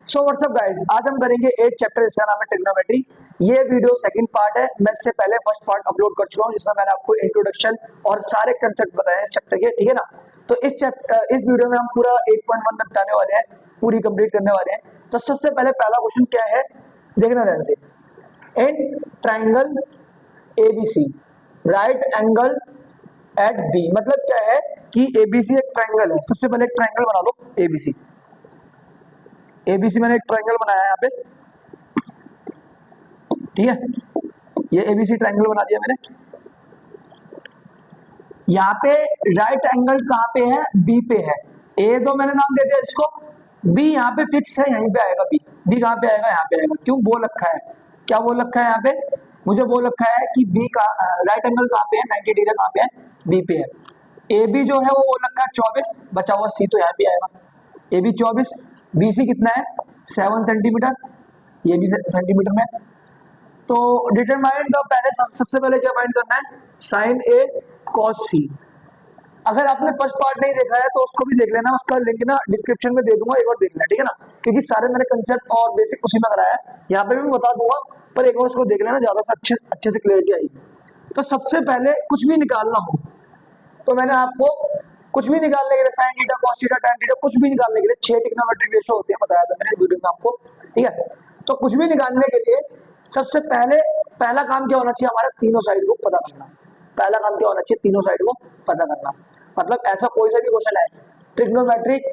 So what's up guys, आज हम करेंगे 8 चैप्टर, इसका नाम है ट्रिग्नोमेट्री। ये वीडियो सेकंड पार्ट है। मैं इससे पहले फर्स्ट पार्ट अपलोड कर चुका हूँ जिसमें मैंने आपको इंट्रोडक्शन और सारे कंसेप्ट बताए इस चैप्टर के, ठीक है ना। तो इस वीडियो में हम पूरा 8.1 तक बताने वाले हैं, पूरी कंप्लीट करने वाले हैं। तो सबसे पहले पहला क्वेश्चन क्या है, देखना ध्यान से। In triangle ABC right angle at B, मतलब क्या है कि एबीसी एक ट्राइंगल है। सबसे पहले एक ट्राइंगल बना लो एबीसी। एबीसी मैंने एक ट्राइंगल बनाया है यहाँ पे, ठीक है। ये एबीसी ट्राइंगल बना दिया मैंने। यहाँ पे राइट एंगल कहाँ पे है, बी पे है। ए तो मैंने नाम दे दिया इसको, बी यहाँ पे फिक्स है, यहीं पे आएगा बी। बी कहाँ पे आएगा, यहाँ पे आएगा। क्यों बोल रखा है, क्या बोल रखा है यहाँ पे, मुझे बोल रखा है कि बी का राइट एंगल कहाँ पे है, 90 डिग्री कहाँ पे है, बी पे है। ए बी जो है वो बोल रखा है 24, बचा हुआ सी तो यहाँ पे आएगा। ए बी 24, बी सी कितना है 7 सेंटीमीटर, ये भी सेंटीमीटर में। तो डिटरमाइन द, पहले सबसे पहले क्या फाइंड करना है, साइन ए कॉस सी। अगर आपने फर्स्ट पार्ट नहीं देखा है तो उसको भी देख लेना, उसका लिंक ना डिस्क्रिप्शन में दे दूंगा, एक बार देख लेना, ठीक है ना। क्योंकि सारे मैंने कंसेप्ट और बेसिक उसी में कराया है, यहाँ पे भी मैं बता दूंगा, पर एक बार उसको देख लेना, ज्यादा से अच्छे से क्लियरिटी आएगी। तो सबसे पहले कुछ भी निकालना हो तो मैंने आपको कुछ भी निकालने के लिए sine theta cos theta tan theta कुछ भी निकालने के लिए 6 ट्रिग्नोमेट्रिक रेशियो होते हैं, बताया था मैंने वीडियो में आपको, ठीक है। तो कुछ भी निकालने के लिए सबसे पहला काम क्या होना चाहिए हमारा, तीनों साइड को पता करना। पहला काम क्या होना चाहिए, तीनों साइड को पता करना। मतलब ऐसा कोई सा भी क्वेश्चन है, ट्रिग्नोमेट्रिक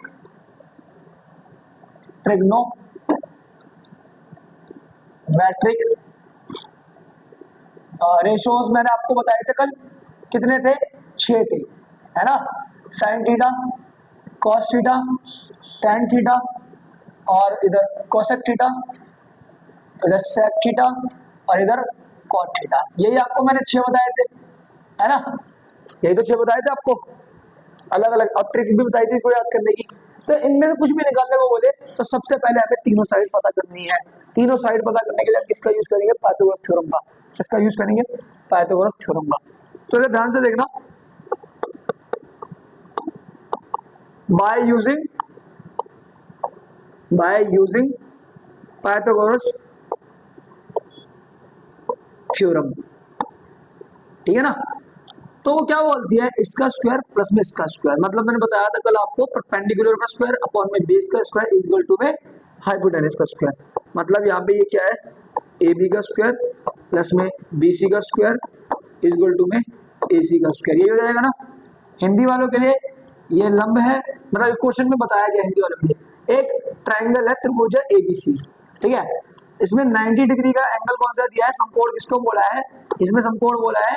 रेशियोज मैंने आपको बताए थे कल, कितने थे, 6 थे, है ना। Sine theta, cos theta, tan theta, और इधर कोसेक थीटा, इधर सेक थीटा, और इधर कॉट थीटा। यही आपको मैंने 6 बताए थे, है ना। यही तो 6 बताए थे आपको, अलग अलग, और ट्रिक भी बताई थी कोई याद करने की। तो इनमें से कुछ भी निकालने को बोले तो सबसे पहले हमें तीनों साइड पता करनी है। तीनों साइड पता करने के लिए किसका यूज करेंगे, पाइथागोरस थ्योरम का। किसका यूज करेंगे, पाइथागोरस थ्योरम का। तो इधर ध्यान से देखना, बाय यूजिंग पाइथागोरस थ्योरम, ठीक है ना। तो वो क्या बोलती है, इसका स्क्वायर प्लस में इसका स्क्वायर, मतलब मैंने बताया था कल आपको, परपेंडिकुलर का स्क्वायर अपॉन में बेस का स्क्वायर इज इक्वल टू में हाइपोटेनस का स्क्वायर। मतलब यहाँ पे ये क्या है, ए बी का स्क्वायर प्लस में बी सी का स्क्वायर इज इक्वल टू में ए सी का स्क्वायर, ये हो जाएगा ना। हिंदी वालों के लिए ये लंब है, मतलब क्वेश्चन में बताया गया हिंदी वालों के लिए। एक ट्राइंगल है त्रिभुज एबीसी, ठीक है। इसमें 90 डिग्री का एंगल कौन सा दिया है, समकोण किसको बोला है, इसमें समकोण बोला है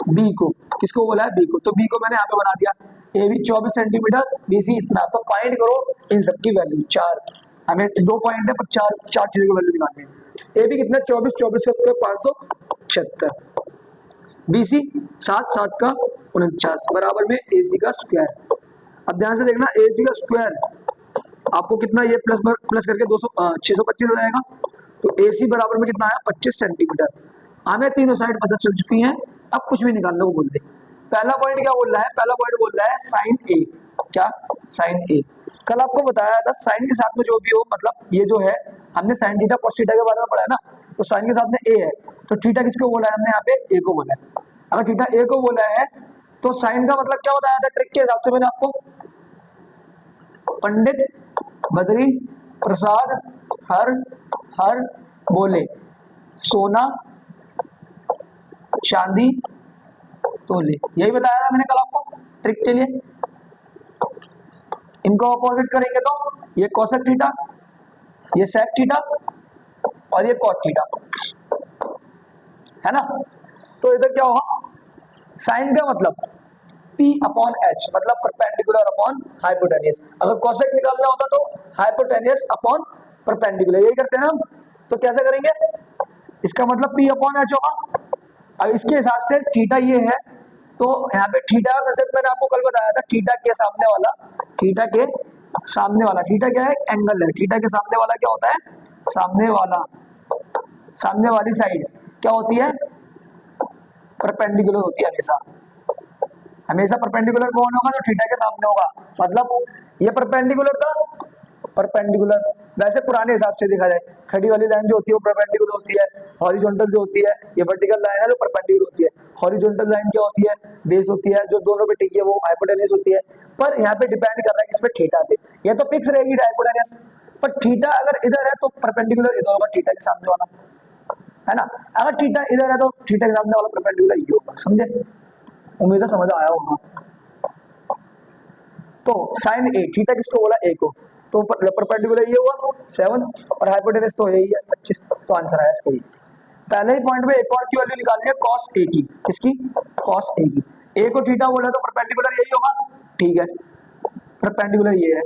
बी को। किसको बोला है, बी को। तो बी को मैंने यहाँ पे बना दिया, A B 24 centimetre, B C इतना। तो फाइंड करो इन सबकी वैल्यू, 4, हमें 2 पॉइंट है पर 4 चीजों की वैल्यू निकालनी है। ए बी कितना 24, 24 का स्क्वायर 576, बी सी 7, 7 का 49 बराबर में ए सी का स्क्वायर। अब ध्यान से देखना, ए सी का स्क्वायर आपको कितना, ये प्लस करके 625 हो जाएगा। तो ए सी बराबर में कितना आया, 25 सेंटीमीटर। हमें तीनों साइड पता चल चुकी हैं, अब कुछ भी निकालने को बोलते। पहला पॉइंट क्या बोल रहा है, पहला पॉइंट बोल रहा है साइन ए। क्या, साइन ए। कल आपको बताया था साइन के साथ में जो भी हो, मतलब ये जो है हमने साइन थीटा कॉस थीटा के बारे में पढ़ा है ना, तो साइन के साथ में ए है, तो थीटा किसको बोला है हमने यहाँ पे, ए को बोला है। अगर थीटा ए को बोला है तो साइन का मतलब क्या बताया था ट्रिक के हिसाब से मैंने आपको, पंडित बद्री प्रसाद हर बोले सोना चांदी तोले, यही बताया था मैंने कल आपको ट्रिक के लिए। इनको ऑपोजिट करेंगे तो ये कोसेक थीटा, ये सेक थीटा, और ये कॉट थीटा, है ना। तो इधर क्या होगा, साइन का मतलब P अपॉन H, मतलब परपेंडिकुलर अपॉन हाइपोटेनियस। अगर कोसेक निकालना होता तो हाइपोटेनियस अपॉन परपेंडिकुलर, यही करते हैं हम। तो कैसे करेंगे, इसका मतलब P अपॉन H होगा। अब इसके हिसाब से थीटा ये है, तो यहाँ पे थीटा का कंसेप्ट मैंने आपको कल बताया था, थीटा के सामने वाला, थीटा क्या है, एंगल है। थीटा के सामने वाला क्या होता है, सामने वाली साइड क्या होती है, परपेंडिकुलर होती है हमेशा परपेंडिकुलर कौन होगा, जो थीटा के सामने होगा। मतलब ये परपेंडिकुलर था, परपेंडिकुलर, वैसे पुराने हिसाब से देखा जाए खड़ी वाली लाइन जो होती है वो परपेंडिकुलर होती है, हॉरिजॉन्टल जो होती है ये वर्टिकल लाइन है जो परपेंडिकुलर होती है, हॉरिजॉन्टल लाइन क्या होती है, बेस होती है, जो दोनों पे टिकी है वो हाइपोटेनस होती है। पर यहाँ पे डिपेंड कर रहा है किस पे, थीटा पे। ये तो फिक्स रहेगी हाइपोटेनस, पर थीटा अगर इधर है तो परपेंडिकुलर इधर होगा थीटा के सामने वाला, है ना। अगर थीटा इधर है तो थीटा के सामने वाला परपेंडिकुलर ये होगा, समझे। उम्मीद है समझ आया होगा। तो साइन ए, थीटा किसको बोला, ए को, तो परपेंडिकुलर ये हुआ 7 और हाइपोटेनस तो यही है 25, तो आंसर आया इसका ये। पहले ही पॉइंट में एक और की वैल्यू निकालनी है cos a की, किसकी, cos a की। a को थीटा बोला तो परपेंडिकुलर यही होगा, ठीक है, परपेंडिकुलर ये है,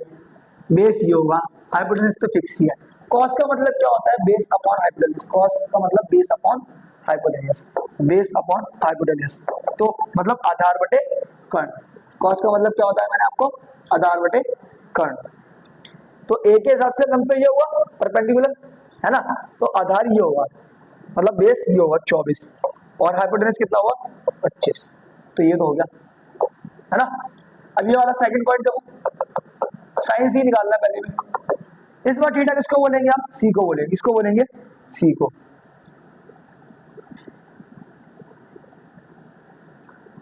बेस ये होगा, हाइपोटेनस तो फिक्स ही है। cos का मतलब क्या होता है, बेस अपॉन हाइपोटेनस, cos का मतलब base upon hypotenuse, base upon hypotenuse, तो मतलब आधार बटे कर्ण। cos का मतलब क्या होता है, मैंने आपको आधार बटे कर्ण। तो a के हिसाब से लंब तो ये हुआ परपेंडिकुलर, है ना, तो आधार ये होगा, मतलब बेस ये होगा 24 और हाइपोटेनस कितना हुआ 25, तो ये तो हो गया, है ना। अब ये वाला सेकंड पॉइंट देखो, साइन सी निकालना है पहले में। इस बार थीटा किसको बोलेंगे आप, सी को बोलेंगे, किसको बोलेंगे, सी को।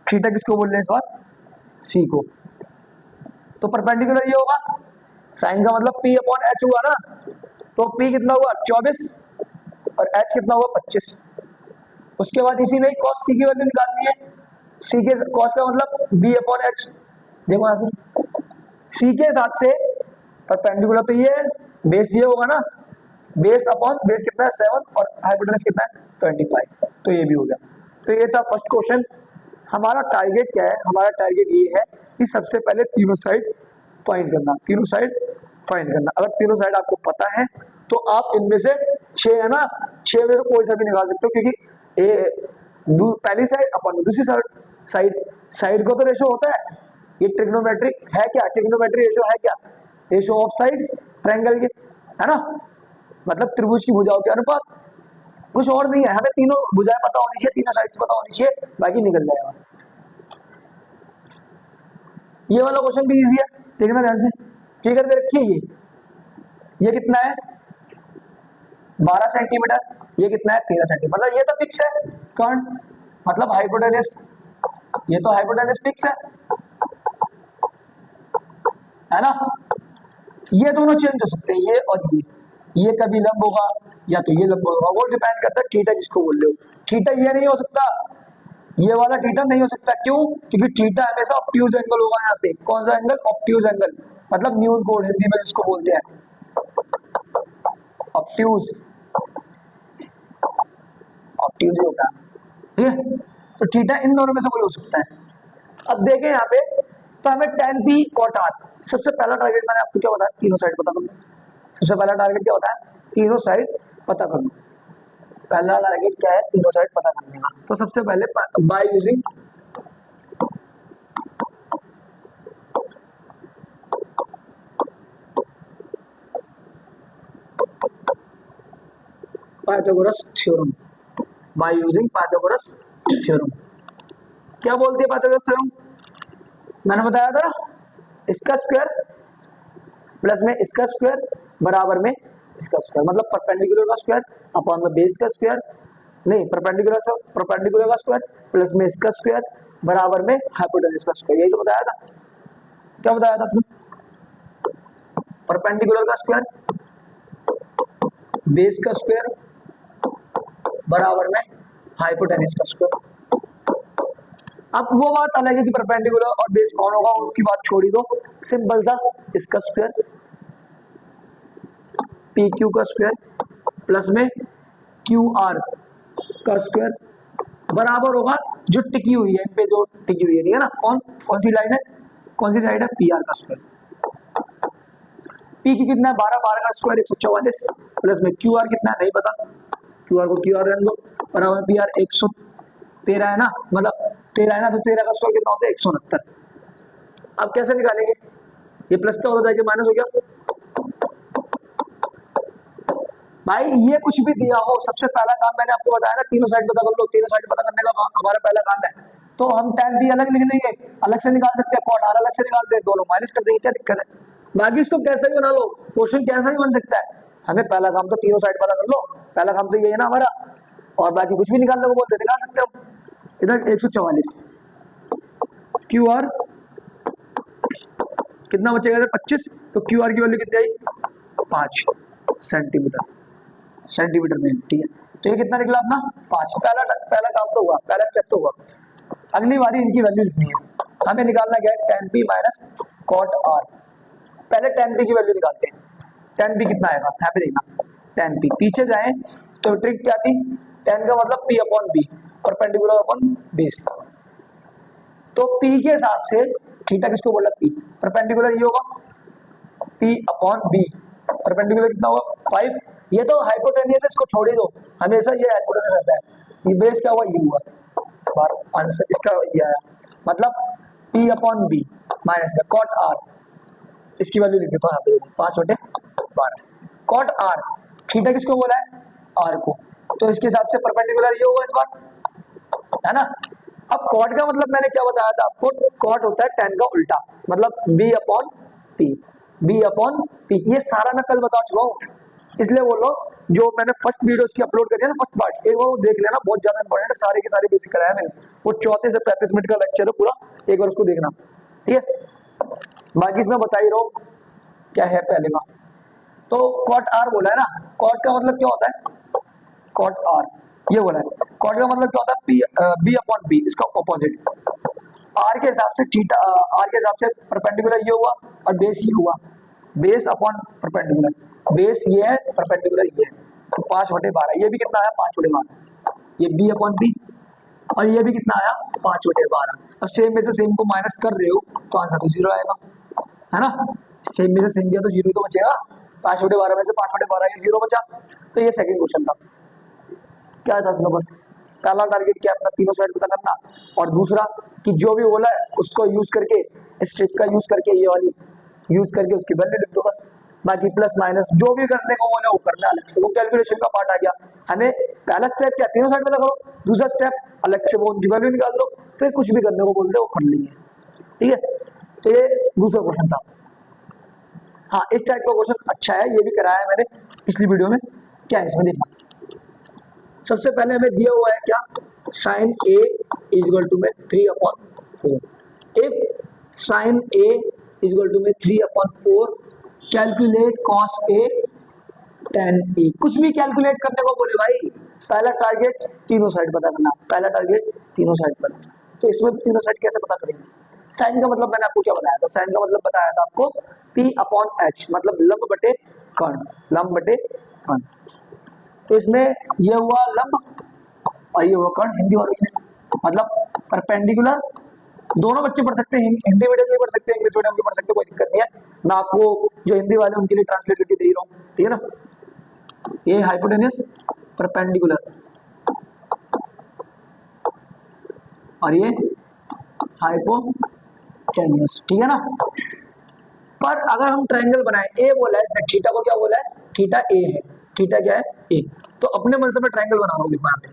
थीटा किसको बोल रहे हैं इस बार, सी को। तो परपेंडिकुलर ये होगा, साइन का मतलब P अपॉन एच हुआ ना, तो P कितना हुआ 24 और H कितना हुआ 25। उसके बाद इसी में cos C की वैल्यू निकालनी है, C के cos का मतलब B अपॉन H, देखो यहाँ से C के हिसाब से परपेंडिकुलर तो ये है, बेस ये होगा ना, बेस अपॉन बेस कितना है 7 और हाइपोटेनस कितना है 25, तो ये भी हो गया। तो ये था फर्स्ट क्वेश्चन। हमारा टारगेट क्या है, हमारा टारगेट ये है कि सबसे पहले तीनों साइड फाइंड करना, तीनों साइड फाइंड करना। अगर तीनों साइड आपको पता है तो आप इनमें से 6 है ना, 6 में से कोई सा भी निकाल सकते हो, क्योंकि पहली साइड अपन दूसरी साइड, साइड को तो रेशो होता है, ये ट्रिग्नोमेट्रिक है क्या, ट्रिग्नोमेट्रिक रेशो है क्या, रेशो ऑफ साइड्स ट्रायंगल के, है ना, मतलब त्रिभुज की भुजाओं के अनुपात, कुछ और नहीं है। हमें तीनों भुजाएं पता होनी चाहिए, तीनों साइड्स पता होनी चाहिए, बाकी निकल जाएगा। ये वाला क्वेश्चन भी इजी है, देखना ध्यान से, फिगर दे रखी है, ये कितना है 12 सेंटीमीटर, ये कितना है 13 सेंटीमीटर, मतलब ये तो फिक्स है कर्ण, मतलब हाइपोटेनस, ये तो हाइपोटेनस फिक्स है ना। ये दोनों चेंज हो सकते हैं, ये और ये कभी लंब होगा या तो ये लंब होगा, वो डिपेंड करता है थीटा जिसको बोल रहे हो। थीटा ये नहीं हो सकता, ये वाला थीटा नहीं हो सकता, क्यों, क्योंकि थीटा हमेशा ऑब्ट्यूज एंगल होगा। यहाँ पे कौन सा एंगल, ऑब्ट्यूज एंगल, मतलब न्यून कोण हिंदी में जिसको बोलते हैं ऑब्ट्यूज, ऑब्ट्यूज होता है, ठीक है। तो थीटा इन दोनों में से कोई हो सकता है। अब देखें यहाँ पे, तो हमें tan p cot r, सबसे पहला टारगेट मैंने आपको क्या बताया, तीनों साइड पता करना। सबसे पहला टारगेट क्या होता है, तीनों साइड पता करना। पहला टारगेट क्या है, तीनों साइड पता करने का। तो सबसे पहले by using Pythagoras theorem, by using Pythagoras theorem. क्या बोलती है पाइथागोरस थ्योरम, मैंने बताया था इसका स्क्वायर प्लस में इसका स्क्वायर बराबर में इसका स्क्वायर, मतलब परपेंडिकुलर का स्क्वायर अपॉन में बेस का स्क्वायर, नहीं परपेंडिकुलर का स्क्वायर प्लस में इसका स्क्वायर बराबर में हाइपोटेनस का स्क्वायर, यही तो बताया था। क्या बताया था इसमें, परपेंडिकुलर का स्क्वायर बेस का स्क्वायर बराबर में हाइपोटेनस का स्क्वायर। अब वो बात अलग है कि परपेंडिकुलर और बेस कौन होगा, उसकी बात छोड़ी दो, सिंपल सा इसका स्क्वायर पी क्यू का स्क्वायर प्लस में क्यू आर का स्क्वायर बराबर होगा जो टिकी हुई है, इन पे जो टिकी हुई है, ठीक है ना, कौन सी लाइन है, कौन सी साइड है, पी आर का स्क्वायर। पी की कितना है 12 का स्क्वायर 144 प्लस में क्यू आर कितना है नहीं पता, क्यू आर को क्यू आर रहने दो, बराबर पी आर 113 है ना, मतलब 13 है ना, तो 13 का स्क्वायर कितना होता है 169। अब कैसे निकालेंगे, ये प्लस क्या होता है कि माइनस हो गया भाई, ये कुछ भी दिया हो, सबसे पहला काम मैंने आपको बताया ना, तीनों साइड पता कर लो, तीनों साइड पता करने का हमारा पहला काम है। तो हम tan p अलग लिख लेंगे, अलग से निकाल सकते हैं, cot r अलग से निकाल दें, दोनों माइनस कर देंगे, क्या दिक्कत है, बाकी इसको कैसे भी बना लो, क्वेश्चन कैसा भी बन सकता है। हमें पहला काम तो तीनों साइड पता कर लो, पहला काम तो ये है ना हमारा, और बाकी कुछ भी निकालने को बोलते निकाल सकते हो। इधर 144 क्यू आर कितना बचेगा इधर 25, तो क्यू आर की वैल्यू कितनी आई 5 सेंटीमीटर, सेंटीमीटर में, ठीक है। तो ये कितना निकला अपना 5। पहला काम तो हुआ, पहला स्टेप तो हुआ। अगली बारी इनकी वैल्यू लिखनी है, हमें निकालना क्या है tan p minus cot r। पहले tan p की वैल्यू निकालते हैं, tan p कितना आएगा यहाँ पे देखना, tan p पीछे जाए तो ट्रिक क्या थी, tan का मतलब p upon b, perpendicular upon base. तो p के हिसाब से थीटा किसको बोला p, परपेंडिकुलर ये होगा p अपॉन b, परपेंडिकुलर कितना होगा 5। ये तो हाइपोटेनियस है, इसको छोड़ ही दो, हमेशा ये हाइपोटेनियस रहता है। ये बेस क्या हुआ ये हुआ, बार आंसर इसका ये आया, मतलब p अपॉन b माइनस में cot r, इसकी वैल्यू लिख देता हूँ यहाँ पे 5/12। cot r थीटा किसको बोला है r को, तो इसके हिसाब से परपेंडिकुलर ये होगा इस बार, है ना। अब cot का मतलब मैंने क्या बताया था आपको, cot होता है tan का उल्टा, मतलब b upon p, b upon p। ये सारा मैं कल बता चुका हूँ, इसलिए बोलो जो मैंने फर्स्ट वीडियो की अपलोड करी है ना, फर्स्ट पार्ट, एक बार वो देख लेना, बहुत ज्यादा इंपॉर्टेंट है, सारे के सारे बेसिक कराया मैंने। वो 34 से 35 मिनट का लेक्चर है पूरा, एक बार उसको देखना, ठीक है। बाकी इसमें बता ही रहो क्या है पहले का। तो cot r बोला है ना, cot का मतलब क्या होता है, cot r ये बोला है, cot का मतलब क्या होता है b अपॉन b, इसका ऑपोजिट। r के हिसाब से थीटा, r के हिसाब से परपेंडिकुलर ये हुआ और बेस ये हुआ, बेस अपॉन परपेंडिकुलर, बेस ये है परपेंडिकुलर ये है, तो 5/12। ये भी कितना आया 5/12, ये b अपॉन b, और ये भी कितना आया 5/12। अब सेम में से सेम को माइनस कर रहे हो तो आंसर तो 0 आएगा, है ना। सेम में से सेम दिया तो 0 तो बचेगा, 5/12 में से 5/12 ये 0 बचा। तो ये सेकंड क्वेश्चन था, क्या था उसमें, बस पहला टारगेट क्या अपना तीनों साइड पता करना, और दूसरा कि जो भी बोला है उसको यूज करके, इस ट्रिक का यूज करके, ये वाली यूज करके उसकी वैल्यू लिख दो बस। बाकी प्लस माइनस जो भी करने को बोले वो करना अलग से, वो कैलकुलेशन का पार्ट आ गया। हमें पहला स्टेप क्या तीनों साइड पता करो, दूसरा स्टेप अलग से वो उनकी वैल्यू निकाल लो, फिर कुछ भी करने को बोलते वो कर लेंगे, ठीक है। तो ये दूसरा क्वेश्चन था। हाँ इस टाइप का क्वेश्चन अच्छा है, ये भी कराया है मैंने पिछली वीडियो में। क्या है इसमें देखना, सबसे पहले हमें दिया हुआ है क्या, साइन a इक्वल टू में 3/4। If sine a equal to में 3/4 calculate cos a tan a। कुछ भी कैलकुलेट करने को बोले भाई, पहला टारगेट तीनों साइड पता करना, पहला टारगेट तीनों साइड पता करना। तो इसमें तीनों साइड कैसे पता करेंगे, साइन का मतलब मैंने आपको क्या बताया था, साइन का मतलब बताया था आपको p अपॉन h, मतलब लंब बटे कर्ण, लंब बटे कर्ण। तो इसमें ये हुआ लंब और ये हुआ कर्ण, हिंदी वालों में मतलब परपेंडिकुलर। दोनों बच्चे पढ़ सकते हैं, हिंदी मीडियम में पढ़ सकते हैं, इंग्लिश मीडियम में पढ़ सकते हैं, कोई दिक्कत नहीं है। मैं आपको जो हिंदी वाले उनके लिए ट्रांसलेट करके दे रहा हूँ, ठीक है ना। ये हाइपोटेनस परपेंडिकुलर और ये हाइपोटेनस, ठीक है ना। पर अगर हम ट्रायंगल बनाए, ए बोला है इसने, थीटा को क्या बोला है, थीटा ए है, थीटा क्या है ए। तो अपने मन से मैं ट्रायंगल बना रहा हूँ, देखो यहाँ पे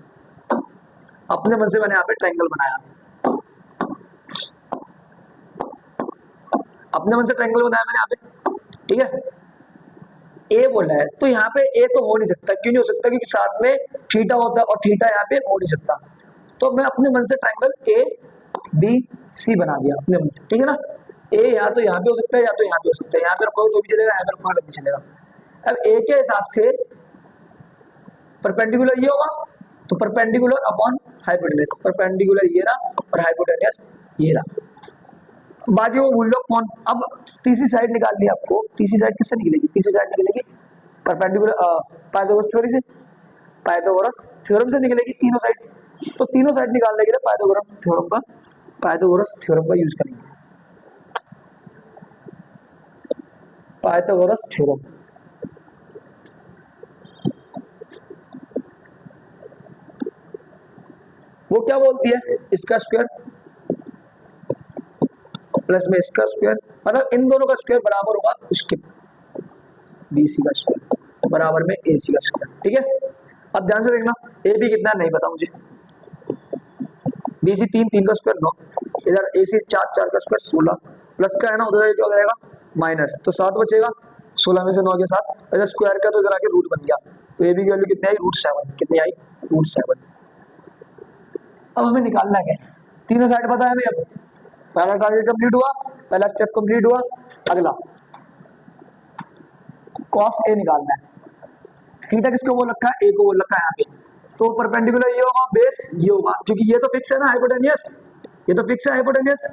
अपने मन से मैंने यहाँ पे ट्रायंगल बनाया, अपने मन से ट्रायंगल बनाया मैंने यहाँ पे, ठीक है। ए बोला है तो यहाँ पे ए तो हो नहीं सकता, क्यों नहीं हो सकता, क्योंकि साथ में थीटा होता है और थीटा यहाँ पे हो नहीं सकता। तो मैं अपने मन से ट्रायंगल ए बी सी बना दिया अपने मन से, ठीक है ना। ए या तो यहाँ पे हो सकता है या तो यहाँ पे हो सकता है, यहाँ पे रखोगे तो भी चलेगा, यहाँ पे रखोगे तो भी चलेगा। अब ए के हिसाब से परपेंडिकुलर ये होगा, तो परपेंडिकुलर अपॉन हाइपोटेनस, परपेंडिकुलर ये रहा और हाइपोटेनस ये रहा। बाकी वो भूल लो कौन। अब तीसरी साइड निकालनी है आपको, तीसरी साइड किससे निकलेगी, तीसरी साइड निकलेगी परपेंडिकुलर पाइथागोरस थ्योरी से, पाइथागोरस थ्योरम से निकलेगी तीनों साइड। तो तीनों साइड निकालने के लिए पाइथागोरस थ्योरम का यूज करेंगे, पाइथागोरस थ्योरम। वो क्या बोलती है, इसका स्क्वायर प्लस में इसका स्क्वायर, मतलब इन दोनों का स्क्वायर बराबर होगा उसके BC का स्क्वायर बराबर में AC का स्क्वायर, ठीक है। अब ध्यान से देखना, AB कितना नहीं पता मुझे, BC 3 का स्क्वायर 9, इधर AC 4 का स्क्वायर 16, प्लस का है ना, उधर क्या हो जाएगा माइनस, तो 7 बचेगा, 16 में से 9 के साथ, अच्छा स्क्वायर का तो इधर आके रूट बन गया, तो ए बी की वैल्यू कितनी आई, √7, कितनी आई, √7। अब हमें निकालना क्या है, तीनों साइड पता है हमें। अब पहला टारगेट कंप्लीट हुआ, पहला स्टेप कंप्लीट हुआ, अगला कॉस ए निकालना है। थीटा किसको बोल रखा है, ए को बोल रखा है यहाँ पे, तो परपेंडिकुलर ये होगा, बेस ये होगा, क्योंकि ये तो फिक्स है ना हाइपोटेनियस, ये तो फिक्स है हाइपोटेनियस,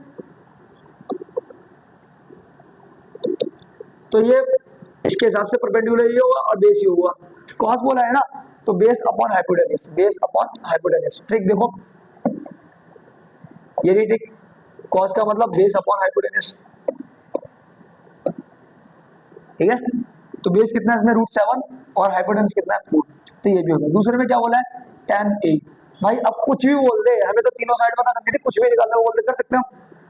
तो ये इसके हिसाब से परपेंडिकुलर ये होगा और बेस ये होगा। कॉस बोला है ना, तो base upon hypotenuse, base upon hypotenuse. Trick देखो, ये नहीं ट्रिक, कॉस का मतलब बेस अपॉन हाइपोटेनियस, ठीक है। तो बेस कितना है इसमें, √7 और हाइपोटेनस कितना है 4, तो ये भी होगा। दूसरे में क्या बोला है, tan a। भाई अब कुछ भी बोल दे, हमें तो तीनों साइड पता करनी थी, कुछ भी निकालना बोल दे कर सकते हो,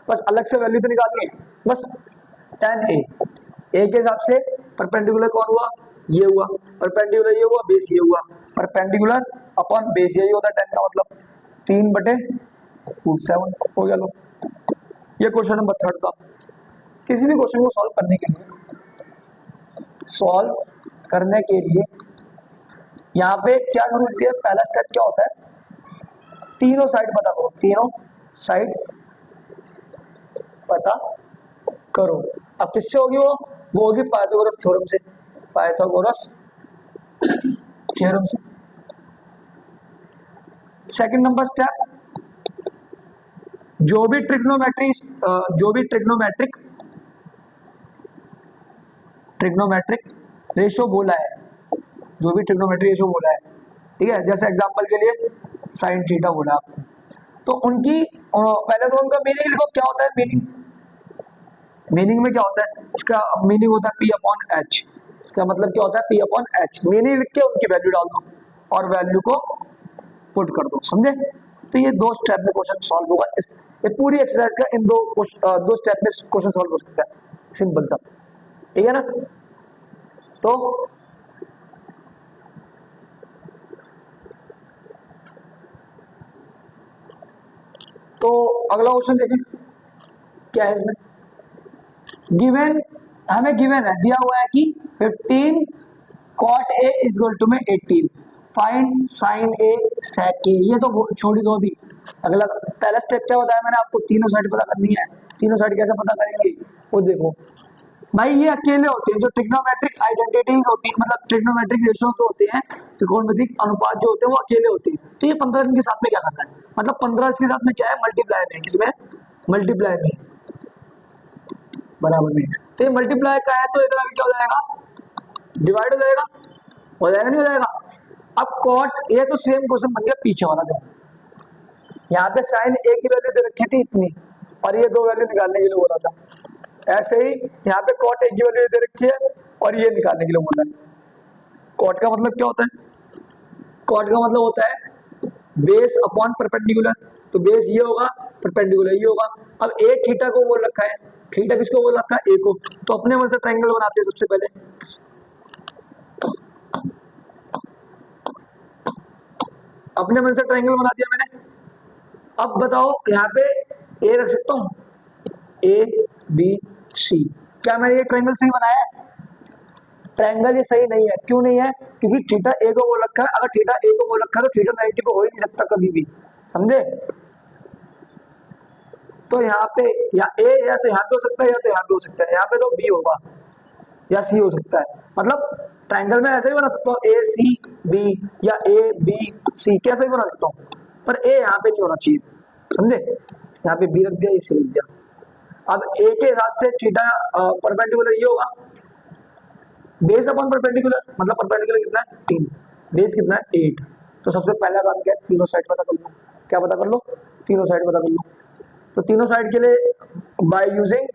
बस अलग से वैल्यू तो निकालनी है, बस tan a, a के हिसाब से परपेंडिकुलर कौन हुआ, ये हुआ, परपेंडिकुलर ये हुआ, बेस ये हुआ, परपेंडिकुलर अपॉन बेस यही होता है tan का मतलब 3/√7 हो गया। लो, ये क्वेश्चन नंबर 3 था। किसी भी क्वेश्चन को सॉल्व करने के लिए यहाँ पे क्या जरूरी है, पहला स्टेप क्या होता है, तीनों साइड पता करो, तीनों साइड्स पता करो। अब किससे होगी वो होगी पाइथागोरस थ्योरम से, पाइथागोरस थ्योरम से। सेकंड नंबर स्टेप, जो भी ट्रिग्नोमेट्रिक रेशियो बोला है, जो भी ट्रिग्नोमेट्रिक रेशियो बोला है, ठीक है, जैसे एग्जांपल के लिए साइन थीटा बोला आपको, तो उनकी पहले तो उनका मीनिंग लिखो, क्या होता है मीनिंग, मीनिंग में क्या होता है, इसका मीनिंग होता है P/H, इसका मतलब क्या होता है P/H, मीनिंग लिख के उनकी वैल्यू डाल दो और वैल्यू को पुट कर दो, समझे। तो ये 2 स्टेप में क्वेश्चन सॉल्व होगा, ये पूरी एक्सरसाइज का इन दो स्टेप में क्वेश्चन सॉल्व हो सकता है, सिंपल सा, ठीक है ना। तो अगला क्वेश्चन देखें, क्या है इसमें, गिवन, हमें गिवन है, दिया हुआ है कि 15 cot A is equal to में 18, find sin A sec A, ये तो छोड़ी दो अभी। अगला पहला स्टेप क्या बताया मैंने आपको, तीनों साइड पता करनी है, तीनों साइड कैसे पता करेंगे, वो देखो भाई, ये अकेले होते हैं जो ट्रिग्नोमेट्रिक आइडेंटिटीज होती है, मतलब ट्रिग्नोमेट्रिक रेशियोज जो होते हैं, त्रिकोणमितिक अनुपात जो होते हैं वो अकेले होते हैं। तो ये 15 इनके साथ में क्या करना है, मतलब 15 इसके साथ में क्या है, मल्टीप्लाई में, किसमें, मल्टीप्लाई में, बराबर में, तो ये मल्टीप्लाई का है, तो इधर आगे क्या हो जाएगा, डिवाइड हो जाएगा, नहीं हो जाएगा। अब कॉट ये तो सेम क्वेश्चन बन गया पीछे वाला, देखो यहाँ पे साइन ए की वैल्यू दे रखी थी इतनी, और ये 2 वैल्यू निकालने के लिए बोला था, ऐसे ही यहाँ पे कॉट ए की वैल्यू दे रखी है और ये निकालने के लिए बोला है। कॉट का मतलब क्या होता है, कॉट का मतलब होता है बेस अपॉन परपेंडिकुलर, तो बेस ये होगा, परपेंडिकुलर ये होगा। अब ए थीटा को बोल रखा है, थीटा किसको बोल रखा है, ए को, तो अपने मन से ट्रायंगल बनाते हैं सबसे पहले, अपने मन से ट्रायंगल बना दिया मैंने। अब बताओ यहाँ पे ए रख सकता हूँ, ए बी सी, क्या मैंने ये ट्रायंगल सही बनाया है, ट्रायंगल ये सही नहीं है, क्यों नहीं है, क्योंकि थीटा ए को बोल रखा है, अगर थीटा ए को बोल रखा है तो थीटा 90 पे हो ही नहीं सकता कभी भी, समझे। तो यहाँ पे या ए या तो यहाँ पे हो सकता है, या तो यहाँ पे हो सकता है, यहाँ पे तो बी होगा या सी हो सकता है, मतलब ट्रायंगल में ऐसे ही बना सकता हूँ ए सी बी या ए बी सी, कैसे भी बना सकता हूँ, पर ए यहाँ पे नहीं होना चाहिए, समझे। यहाँ पे बी रख दिया, ए सी रख दिया। अब ए के हिसाब से थीटा परपेंडिकुलर ये होगा, बेस अपॉन परपेंडिकुलर, मतलब परपेंडिकुलर कितना है 3, बेस कितना है 8, तो सबसे पहला काम क्या है, तीनों साइड पता कर लो, क्या पता कर लो, तीनों साइड पता कर लो। तो तीनों साइड के लिए बाय यूजिंग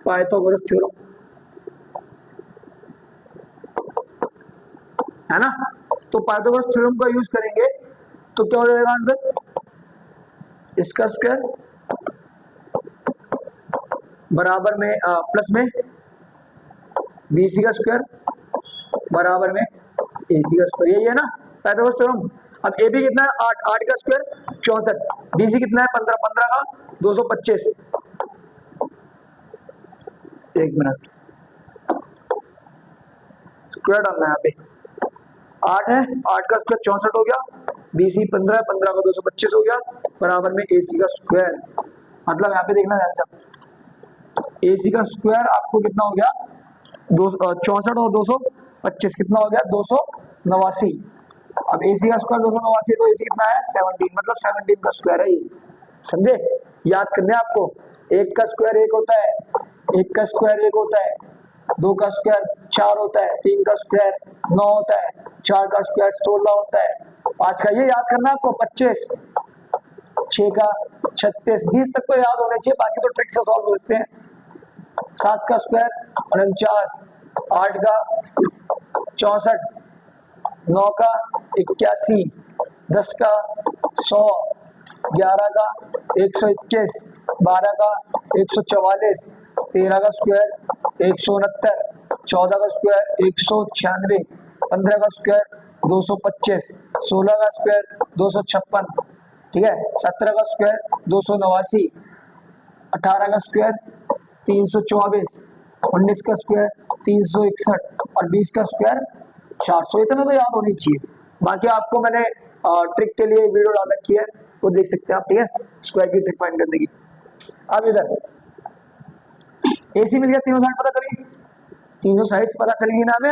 पाइथागोरस थ्योरम, है ना। तो पाइथागोरस थ्योरम का यूज करेंगे तो क्या हो जाएगा आंसर, इसका स्क्वायर बराबर में प्लस में बीसी का स्क्वायर बराबर में एसी का स्क्वायर, यही है ना पाइथागोरस थ्योरम। अब ए बी कितना है 8, 8 का स्क्वायर 64, बी सी कितना है 15, 15 का 225। एक मिनट, स्क्वायर डालना है यहाँ पे, 8 है, 8 का स्क्वायर 64 हो गया, बी सी 15 है, 15 का 225 हो गया, बराबर में ए सी का स्क्वायर। मतलब यहाँ पे देखना ध्यान से, ए सी का स्क्वायर आपको कितना हो गया 64 और 225 कितना हो गया 289। अब ए सी का स्क्वायर 289 तो ए सी कितना है 17, मतलब 17 का स्क्वायर है ये, समझे। याद करने आपको, एक का स्क्वायर एक होता है, एक का स्क्वायर एक होता है, 2 का स्क्वायर 4 होता है, 3 का स्क्वायर 9 होता है, 4 का स्क्वायर 16 होता है, 5 का ये याद करना आपको 25, 6 का 36, 20 तक तो याद होने चाहिए, बाकी तो ट्रिक से सॉल्व हो सकते हैं। 7 का स्क्वायर 49, 8 का 64, 9 का 81, 10 का 100, 11 का 121, 12 का 144, 13 का स्क्वायर 169, 14 का स्क्वायर 196, 15 का स्क्वायर 225, 16 का स्क्वायर 256, ठीक है, 17 का स्क्वायर 289, 18 का स्क्वायर 324, 19 का स्क्वायर 361 और 20 का स्क्वायर 400। इतना तो याद होनी चाहिए, बाकी आपको मैंने ट्रिक के लिए वीडियो डाल रखी है, वो देख सकते हैं आप, ठीक है, स्क्वायर की ट्रिक फाइंड करने की। अब इधर एसी मिल गया, तीनों साइड पता करिए, तीनों साइड पता चल गई ना हमें।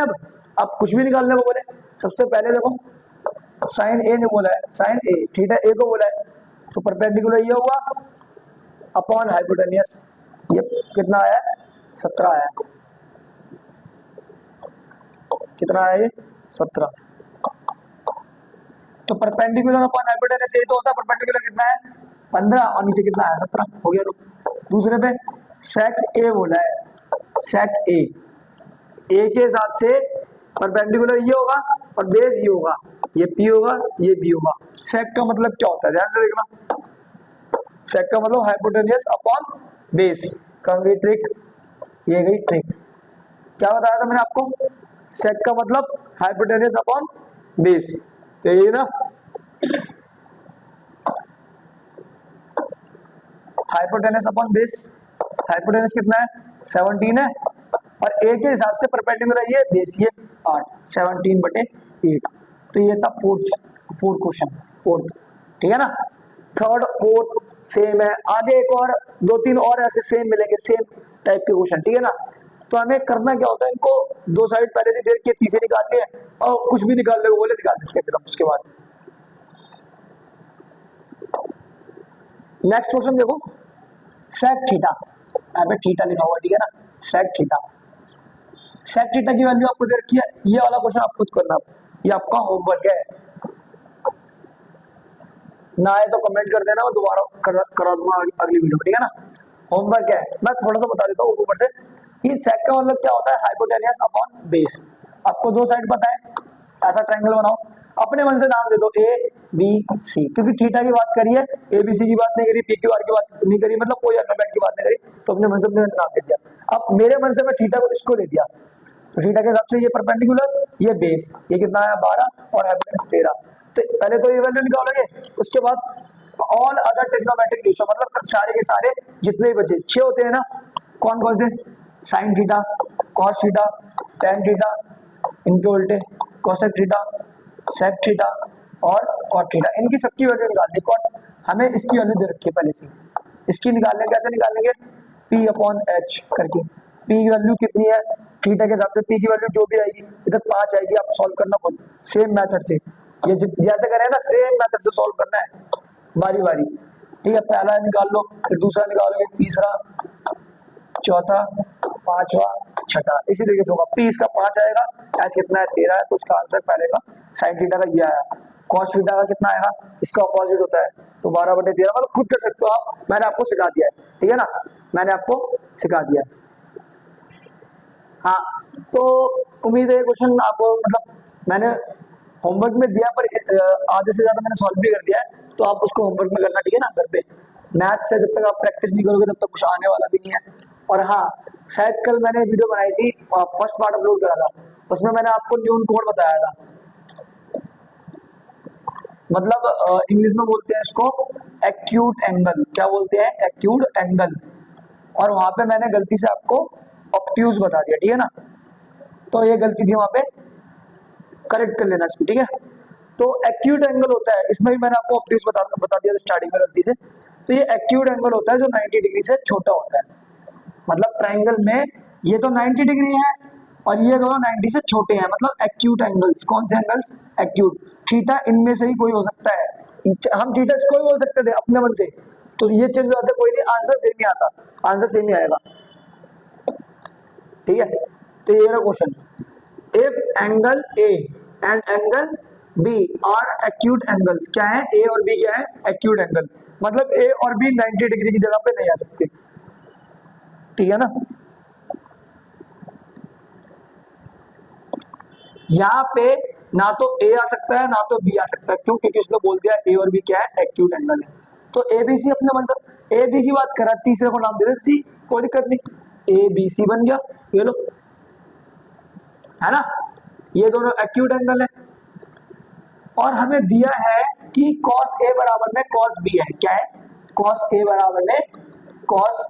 अब कुछ भी निकालने को बोले, सबसे पहले देखो साइन ए ने बोला है, साइन ए थीटा ए को बोला है, तो परपेंडिकुलर ये हुआ अपॉन हाइपोटेनियस, ये कितना आया 17 आया, कितना आया ये 17। तो परपेंडिकुलर अपॉन हाइपोटेनस ये तो होता है, परपेंडिकुलर कितना है 15 और नीचे कितना है 17 हो गया। दूसरे पे सेक ए बोला है, सेक ए, ए के हिसाब से परपेंडिकुलर ये होगा और बेस ये होगा, ये पी होगा ये बी होगा। सेक का मतलब क्या होता है ध्यान से देखना, सेक का मतलब हाइपोटेनियस अपॉन बेस। कहाँ गई ट्रिक, ये गई ट्रिक। क्या बताया था मैंने आपको, सेक का मतलब हाइपोटेनियस अपॉन बेस, तो ये ना हाइपोटेनस अपॉन बेस, हाइपोटेनस कितना है 17 है और ए के हिसाब से परपेंडिकुलर ये बेस ये 8, 17/8। तो ये था फोर्थ क्वेश्चन, फोर्थ, ठीक है ना। थर्ड फोर्थ सेम है, आगे एक और 2-3 और ऐसे सेम मिलेंगे, सेम टाइप के क्वेश्चन, ठीक है ना। तो हमें करना क्या होता है, इनको दो साइड पहले से देख के तीसरे निकालने हैं और कुछ भी निकालने को बोले निकाल सकते हैं फिर हम उसके बाद। नेक्स्ट क्वेश्चन देखो, सेक थीटा, यहाँ पे थीटा लिखा हुआ, ठीक है ना, सेक थीटा, सेक थीटा की वैल्यू आपको दे रखी है। ये वाला क्वेश्चन आप खुद करना, ये आपका होमवर्क है, ना आए तो कमेंट कर देना, मैं दोबारा करा दूंगा अगली वीडियो में, ठीक है ना। होमवर्क है, मैं थोड़ा सा बता देता हूँ ऊपर से कि सेक का मतलब क्या होता है, हाइपोटेनियस अपॉन बेस। आपको दो साइड पता है, ऐसा ट्रायंगल बनाओ, अपने मन से नाम दे दो ए बी सी, क्योंकि थीटा की बात करी है, ए बी सी की बात नहीं करी, पी क्यू आर की बात नहीं करी, मतलब कोई अल्फाबेट की बात नहीं करी, तो अपने मन से अपने नाम दे दिया। अब मेरे मन से मैं थीटा को इसको दे दिया, तो थीटा के हिसाब से ये परपेंडिकुलर ये बेस, ये कितना है 12 और हाइपोटेनस 13। तो पहले तो ये वैल्यू निकालोगे, उसके बाद ऑल अदर ट्रिग्नोमेट्रिक रेशियो, मतलब सारे के सारे जितने भी बचे 6 होते हैं ना, कौन कौन से, sine theta, cos theta, tan theta, इनके उल्टे कोसेक थीटा, सेक थीटा और कॉट थीटा, इनकी सबकी वैल्यू निकालनी। कॉट हमें इसकी वैल्यू दे रखी है पहले से, इसकी निकालने कैसे निकालेंगे, P अपॉन H करके। P की वैल्यू कितनी है थीटा के हिसाब से, P की वैल्यू जो भी आएगी इधर 5 आएगी, आप सॉल्व करना खुद सेम मेथड से, ये जैसे करें ना सेम मेथड से सॉल्व करना है बारी बारी, ठीक है। पहला निकाल लो, फिर दूसरा निकालोगे, तीसरा, चौथा, पांचवा, छठा, इसी तरीके से होगा। P इसका 5 आएगा, H कितना है 13 है, तो इसका आंसर पहले का साइन थीटा का ये आया। कॉस थीटा का कितना आएगा, इसका अपोजिट होता है, तो 12/13, मतलब खुद कर सकते हो आप, मैंने आपको सिखा दिया है, ठीक है ना, मैंने आपको सिखा दिया है। हाँ, तो उम्मीद है क्वेश्चन आपको, मतलब मैंने होमवर्क में दिया पर आधे से ज्यादा मैंने सॉल्व भी कर दिया है, तो आप उसको होमवर्क में करना, ठीक है ना, घर पे। मैथ से जब तक आप प्रैक्टिस नहीं करोगे तब तक कुछ आने वाला भी नहीं है। और हाँ, शायद कल मैंने वीडियो बनाई थी, फर्स्ट पार्ट अपलोड करा था, उसमें मैंने आपको न्यून कोड बताया था, मतलब इंग्लिश में बोलते हैं इसको एक्यूट एंगल। क्या बोलते हैं? Acute angle. और वहां पे मैंने गलती से आपको ऑब्ट्यूज बता दिया, ठीक है ना, तो ये गलती थी, वहां पे करेक्ट कर लेना इसको, ठीक है। तो एक्यूट एंगल होता है, इसमें भी मैंने आपको ऑब्ट्यूज बता दिया था स्टार्टिंग में गलती से। तो ये एक्यूट एंगल होता है जो 90 डिग्री से छोटा होता है। मतलब ट्राइंगल में ये तो 90 डिग्री है और ये दोनों 90 से छोटे हैं, मतलब एक्यूट एंगल्स। कौन से एंगल्स? एक्यूट। थीटा इनमें से ही कोई हो सकता है, हम थीटा इसको भी बोल सकते थे अपने मन से, तो ये चेंज हो जाता है, कोई नहीं, आंसर सेम ही आता, आंसर सेम ही आएगा, ठीक है। तो ये रहा question, if angle A and angle B are acute angles. क्या है? ए और बी क्या है? Acute angle. मतलब ए और बी 90 डिग्री की जगह पे नहीं आ सकते, ठीक है ना। यहाँ पे ना तो ए आ सकता है ना तो बी आ सकता है, क्यों? क्योंकि उसने बोल दिया ए और बी क्या है? एक्यूट एंगल है। तो ए बी सी अपने मन से, ए बी की बात करा, तीसरे को नाम दे दे सी, कोई दिक्कत नहीं, ए बी सी बन गया, ये लो, है ना। ये दोनों एक्यूट एंगल है और हमें दिया है कि cos A बराबर में cos B है। क्या है? cos A बराबर में cos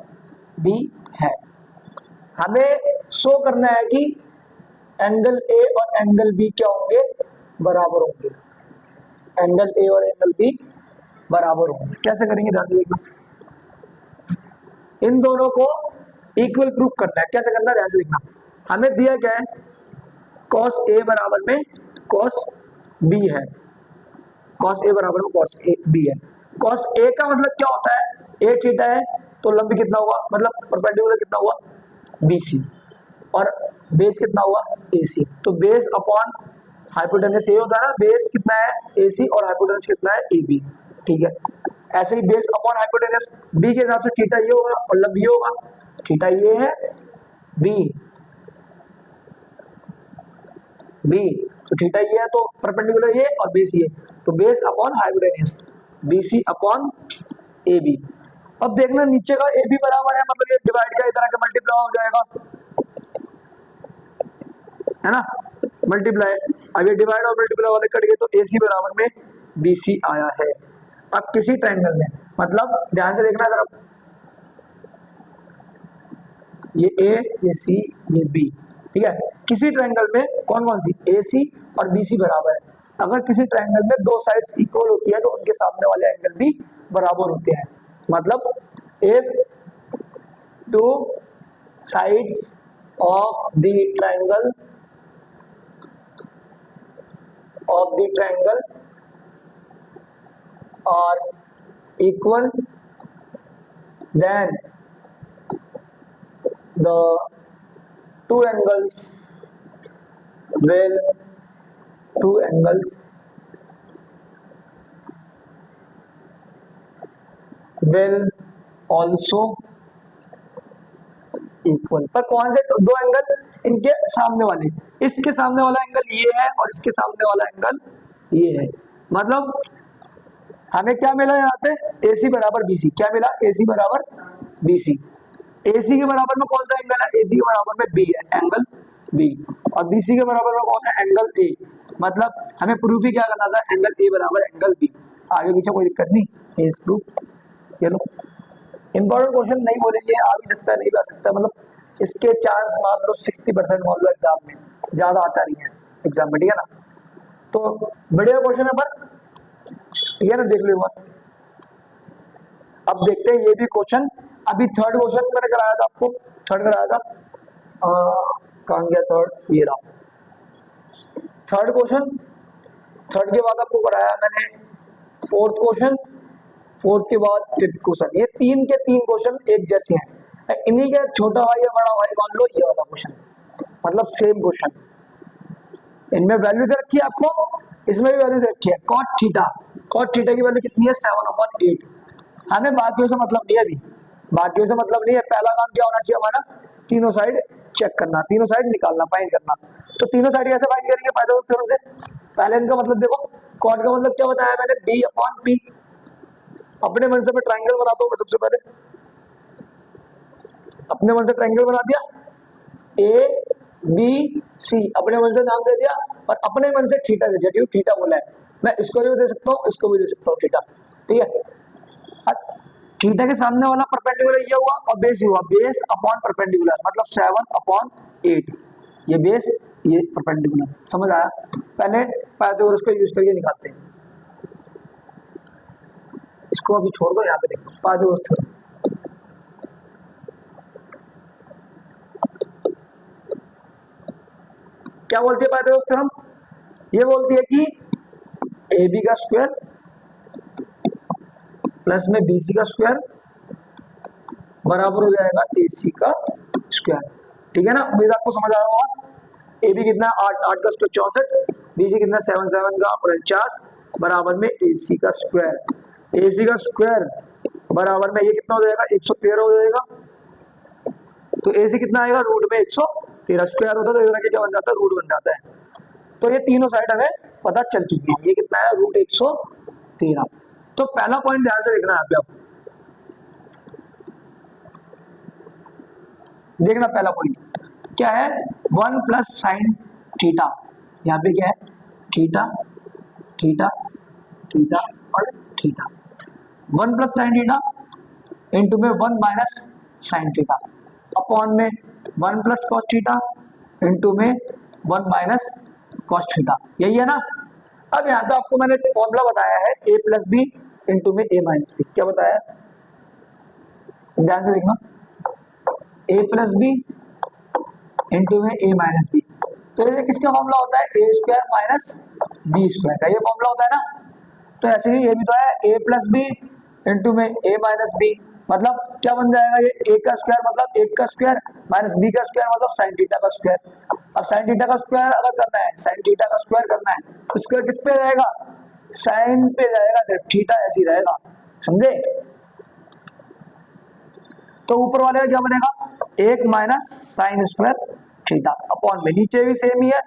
B है। हमें शो करना है कि एंगल A और एंगल B क्या होंगे? बराबर होंगे। एंगल A और एंगल B बराबर होंगे। कैसे करेंगे? ध्यान से देखना, इन दोनों को इक्वल प्रूफ करना है। कैसे करना है? ध्यान से देखना, हमें दिया क्या है? cos A बराबर में cos B है, cos A बराबर में cos B है। cos A का मतलब क्या होता है? A थीटा है तो लंबी कितना हुआ, मतलब परपेंडिकुलर कितना हुआ? BC, और बेस कितना हुआ? AC। तो बेस अपॉन हाइपोटेनस A होता है ना, बेस कितना है? AC और हाइपोटेनस कितना है? AB, ठीक है। ऐसे ही बेस अपॉन हाइपोटेनस B के हिसाब से थीटा ये होगा और लंबी ये होगा, थीटा ये है B, तो थीटा ये है तो परपेंडिकुलर ये और बेस ये, तो base upon hypotenuse BC upon AB। अब देखना नीचे का AB बराबर है, मतलब ये डिवाइड का इधर आके मल्टीप्लाई हो जाएगा, है ना, मल्टीप्लाई। अब ये डिवाइड और मल्टीप्लाई वाले कट गए तो AC बराबर में BC आया है। अब किसी ट्रायंगल में, मतलब ध्यान से देखना जरा, ये A, ये C, ये B, ठीक है। किसी ट्रायंगल में कौन कौन सी? AC और BC बराबर है। अगर किसी ट्रायंगल में दो साइड्स इक्वल होती है तो उनके सामने वाले एंगल भी बराबर होते हैं। मतलब if two sides of the triangle are equal, then the two angles will also equal. पर कौन से दो एंगल? इनके सामने वाले, इसके सामने वाला एंगल ये है और इसके सामने वाला एंगल ये है। मतलब हमें क्या मिला यहाँ पे? AC बराबर BC। क्या मिला? AC बराबर BC। AC के बराबर में कौन सा एंगल है? AC के बराबर में B है, एंगल B, और BC के बराबर में कौन है? Angle A। मतलब हमें प्रूफ ही क्या करना था? एंगल A बराबर एंगल B। आगे पीछे कोई दिक्कत नहीं, इस प्रूफ। चलो, इंपॉर्टेंट क्वेश्चन नहीं बोलेंगे, आ भी सकता है नहीं भी आ सकता है, मतलब इसके चांस मान लो 60% मान लो एग्जाम में, ज्यादा आता नहीं है एग्जाम में, ठीक है ना। तो बढ़िया क्वेश्चन है, पर ठीक है ना, देख लो। अब देखते हैं ये भी क्वेश्चन। अभी थर्ड क्वेश्चन मैंने कराया था आपको, थर्ड कराया था, कहाँ गया थर्ड? ये रहा थर्ड क्वेश्चन। थर्ड के बाद आपको कराया मैंने फोर्थ क्वेश्चन, फोर्थ के बाद फिफ्थ क्वेश्चन। ये तीन के तीन क्वेश्चन एक जैसे हैं, इन्हीं के छोटा भाई या बड़ा भाई मान लो ये वाला क्वेश्चन, मतलब सेम क्वेश्चन। इनमें वैल्यू दे रखी है आपको, इसमें भी वैल्यू दे रखी है। कॉट थीटा की वैल्यू कितनी है? 7/8। हमें बाकियों से मतलब नहीं है, अभी बाकियों से मतलब नहीं है। पहला काम क्या होना चाहिए हमारा? तीनों साइड चेक करना, तीनों साइड निकालना, फाइंड करना। तो तीनों साइड कैसे फाइंड करेंगे? पाइथागोरस थ्योरम से। पहले इनका मतलब देखो, कॉट का मतलब क्या बताया मैंने? B/P। अपने मन से मैं ट्रायंगल बनाता हूँ, सबसे पहले अपने मन से ट्रायंगल बना दिया, ABC, अपने मन से नाम दे दिया, और अपने मन से थीटा दे दिया, थीटा बोला है। मैं इसको भी दे सकता हूँ, इसको भी दे सकता हूँ थीटा, ठीक है। अब थीटा के सामने वाला परपेंडिकुलर ये हुआ और बेस हुआ, बेस अपॉन परपेंडिकुलर मतलब 7/8, ये बेस ये परपेंडिकुलर, समझ आया। पहले पाइथागोरस को यूज करके निकालते हैं, इसको अभी छोड़ दो, यहाँ पे देखो पाइथागोरस थ्योरम। क्या बोलती है पाइथागोरस थ्योरम? ये बोलती है कि ए बी का स्क्वायर प्लस में बी सी का स्क्वायर बराबर हो जाएगा ए सी का स्क्वायर, ठीक है ना। उम्मीद आपको समझ आ रहा होगा। ए बी कितना 8, 8 का स्क्वायर 64, बी सी कितना 7, 7 का 49 बराबर में ए सी का स्क्वायर। ए सी का स्क्वायर बराबर में ये कितना हो जाएगा 113 हो जाएगा। तो ए सी कितना आएगा रूट में 113, स्क्वायर होता है तो इधर के क्या बन जाता है रूट बन जाता है। तो ये तीनों साइड हमें पता चल चुकी है। ये कितना है रूट 113। तो पहला पॉइंट ध्यान से देखना है आप, देखना पहला पॉइंट क्या है, 1 प्लस साइन थीटा, यहाँ पे क्या है थीटा थीटा थीटा और theta, 1 plus sine theta into में 1 माइनस साइन थीटा अपॉन में 1 प्लस कॉस थीटा इंटू में 1 माइनस कॉस थीटा, यही है ना। अब यहाँ पे आपको मैंने फॉर्मूला बताया है ए प्लस बी इंटू में ए माइनस बी, क्या बताया है ध्यान से देखना, ए प्लस बी इंटू में ए माइनस बी। तो ये किसका फॉर्मूला होता है ए स्क्वायर माइनस बी स्क्वायर का, ये फॉर्मूला होता है ना। तो ऐसे ही ये भी तो है ए प्लस बी इंटू में ए माइनस बी, मतलब क्या बन जाएगा ये ए का स्क्वायर मतलब 1 का स्क्वायर माइनस बी का स्क्वायर मतलब साइन थीटा का स्क्वायर। अब साइन थीटा का स्क्वायर अगर करना है, साइन थीटा का स्क्वायर करना है तो स्क्वायर किस पे जाएगा, साइन पे जाएगा, सिर्फ थीटा ऐसे ही रहेगा, समझे। तो ऊपर वाले का क्या बनेगा 1 minus sine square theta upon में, नीचे भी सेम ही है,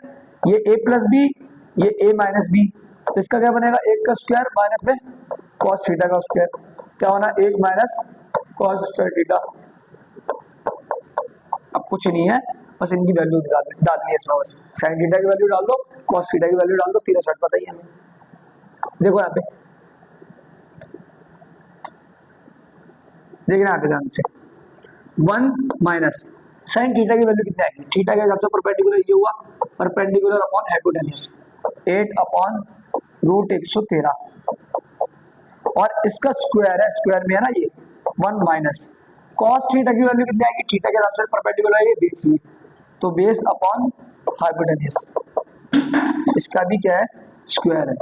ये ए प्लस बी ये ए माइनस बी, तो इसका क्या बनेगा 1 का स्क्वायर माइनस में कॉस थीटा का स्क्वायर, क्या होना 1 माइनस कॉस स्क्वायर थीटा। अब कुछ नहीं है, बस इनकी वैल्यू डालनी है इसमें, बस साइन थीटा की वैल्यू डाल दो, कॉस थीटा की वैल्यू डाल दो, तीनों साइड पता ही है हमें। देखो यहाँ पे देखना यहाँ पे ध्यान से, 1 माइनस साइन थीटा की वैल्यू कितनी आएगी, थीटा के हिसाब से परपेंडिकुलर ये हुआ, perpendicular upon hypotenuse 8 upon root 113 और इसका स्क्वायर है, स्क्वायर में है ना ये 1 माइनस कॉस थीटा की वैल्यू कितनी आएगी, थीटा के हिसाब से परपेंडिकुलर है ये बेस ही, तो बेस अपॉन हाइपोटेन्यूज, इसका भी क्या है स्क्वायर है।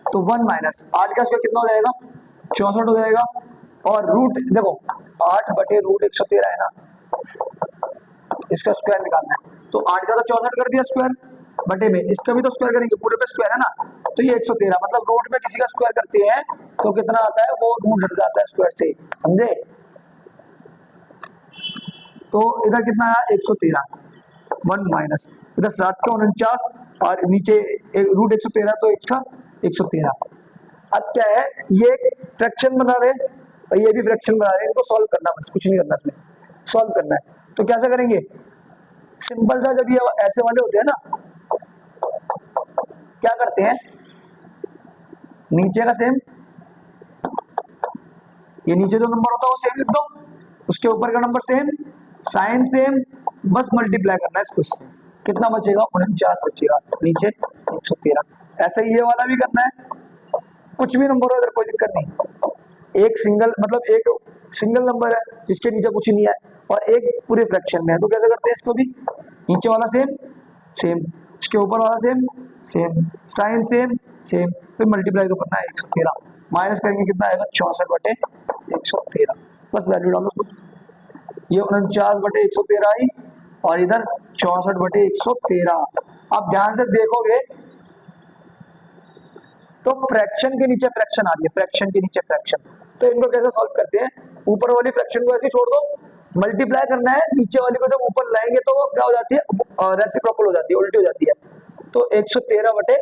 तो 1 माइनस 8 का स्क्वायर कितना हो जाएगा 64 हो जाएगा, और रूट देखो 8 बटे रूट 113 है ना, इसका स्क्वायर निकालना है, तो 8 का तो 64 कर दिया स्क्वायर बटे में, इसका भी तो स्क्वायर करेंगे, पूरे पे स्क्वायर है ना, तो ये 113 मतलब रूट में किसी का स्क्वायर करते हैं तो कितना आता है वो रूट हट जाता है स्क्वायर से, समझे। तो इधर कितना है 113, 1 माइनस इधर 7 का 49 और नीचे रूट 113 तो 1 का 113। अब क्या है ये फ्रैक्शन बना रहे और ये भी फ्रैक्शन बना रहे हैं, इनको सॉल्व करना, बस कुछ नहीं करना, इसमें सॉल्व करना है। तो कैसे करेंगे, सिंपल सा, जब ये ऐसे वाले होते हैं ना क्या करते हैं, नीचे का सेम, ये नीचे जो नंबर होता है वो सेम लिख दो, उसके ऊपर का नंबर सेम, साइन सेम, बस मल्टीप्लाई करना है इसको इससे, कितना बचेगा 49 बचेगा, नीचे 113। ऐसे ही ये वाला भी करना है, कुछ भी नंबर हो इधर कोई दिक्कत नहीं, एक सिंगल मतलब एक सिंगल नंबर है जिसके नीचे कुछ नहीं है और एक पूरे फ्रैक्शन में है, तो कैसे करते हैं इसको भी, नीचे वाला सेम सेम, उसके ऊपर वाला same same, sine same same, फिर मल्टीप्लाई तो करना है 113, माइनस करेंगे कितना आएगा 64 बटे 113, बस वैल्यू डालो, ये 49 बटे 113 आई और इधर 64 बटे 113। आप ध्यान से देखोगे तो फ्रैक्शन के नीचे फ्रैक्शन आ रही है, फ्रैक्शन के नीचे फ्रैक्शन, तो इनको कैसे सॉल्व करते हैं, ऊपर वाली फ्रैक्शन को ऐसे छोड़ दो, मल्टीप्लाई करना है, नीचे वाली को जब ऊपर लाएंगे तो क्या हो जाती है रेसिप्रोकल हो जाती है, उल्टी हो जाती है, तो 113 बटे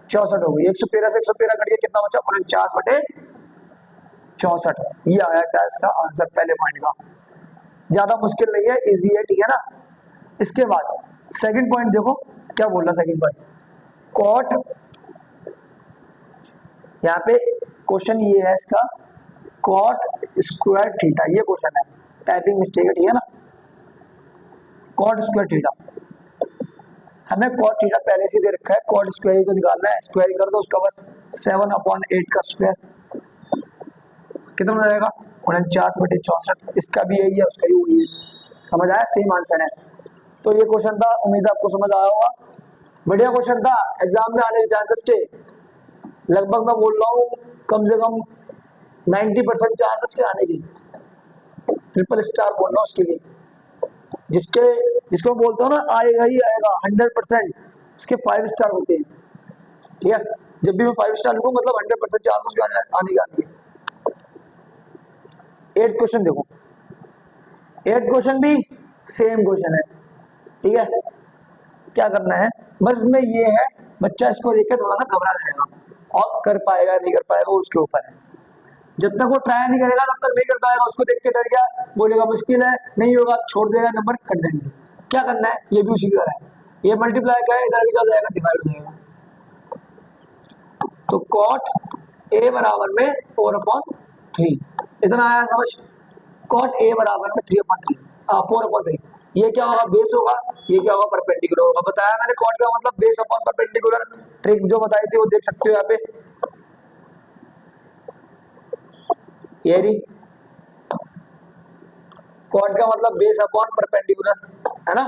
64 हो गई, 113 से 113 कट के कितना बचा 49 बटे 64, ये आया क्या इसका आंसर पहले पॉइंट का, ज्यादा मुश्किल नहीं है, इजी है, ठीक है ना। इसके बाद सेकंड पॉइंट देखो क्या बोल रहा, सेकंड पॉइंट कॉट यहाँ पे क्वेश्चन ये है इसका, कॉट स्क्वायर थीटा, ये क्वेश्चन है, टाइपिंग मिस्टेक है, ठीक है ना। कॉट स्क्वायर थीटा, हमें कॉट थीटा पहले से दे रखा है, कॉट स्क्वायर को निकालना है, स्क्वायर कर दो उसका बस 7/8 का स्क्वायर कितना हो जाएगा 49/64, इसका भी यही है उसका भी वही है, समझ आया, सेम आंसर है। तो ये क्वेश्चन था, उम्मीद आपको समझ आया होगा, बढ़िया क्वेश्चन था, एग्जाम में आने के चांसेस थे लगभग, मैं बोल रहा हूँ कम से कम 90% चांसेस के आने की, ट्रिपल स्टार बोल रहा हूँ उसके लिए, जिसको बोलता हूँ ना आएगा ही आएगा 100%, उसके 5 स्टार होते हैं, ठीक है। जब भी मैं 5 स्टार लिखूँ मतलब 100% चांसेस आने के। 8 क्वेश्चन देखो, 8 क्वेश्चन भी सेम क्वेश्चन है, ठीक है। क्या करना है बस इसमें ये है, बच्चा इसको देख के थोड़ा सा घबरा जाएगा, और कर पाएगा नहीं कर पाएगा वो उसके ऊपर है, जब तक वो ट्राई नहीं करेगा तब तक नहीं कर पाएगा, उसको देख के डर गया, बोलेगा मुश्किल है, नहीं होगा, छोड़ देगा, नंबर कट जाएंगे। क्या करना है, ये भी उसी की तरह है, ये मल्टीप्लाई का है, इधर भी क्या जाएगा, डिवाइड हो जाएगा। तो कॉट ए बराबर में 4/3, इतना आया समझ, कॉट ए बराबर में 3/3, 4/3, ये क्या होगा, बेस होगा, ये क्या होगा, परपेंडिकुलर होगा। बताया मैंने कॉट का मतलब बेस अपॉन परपेंडिकुलर, ट्रिक जो बताई थी वो देख सकते हो यहाँ पे, ये रही कॉट का मतलब बेस अपॉन परपेंडिकुलर, है ना।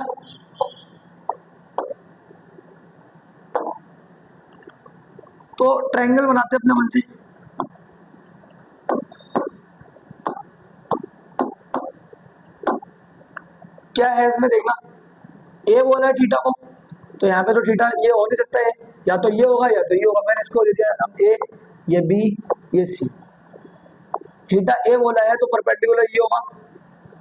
तो ट्रायंगल बनाते हैं अपने मन से, क्या है इसमें देखना, ए बोला है थीटा को, तो यहाँ पे तो थीटा ये हो नहीं सकता है, या तो ये होगा या तो ये होगा, मैंने इसको दे दिया अब ए, ये बी, ये सी, थीटा ए बोला है तो परपेंडिकुलर ये होगा,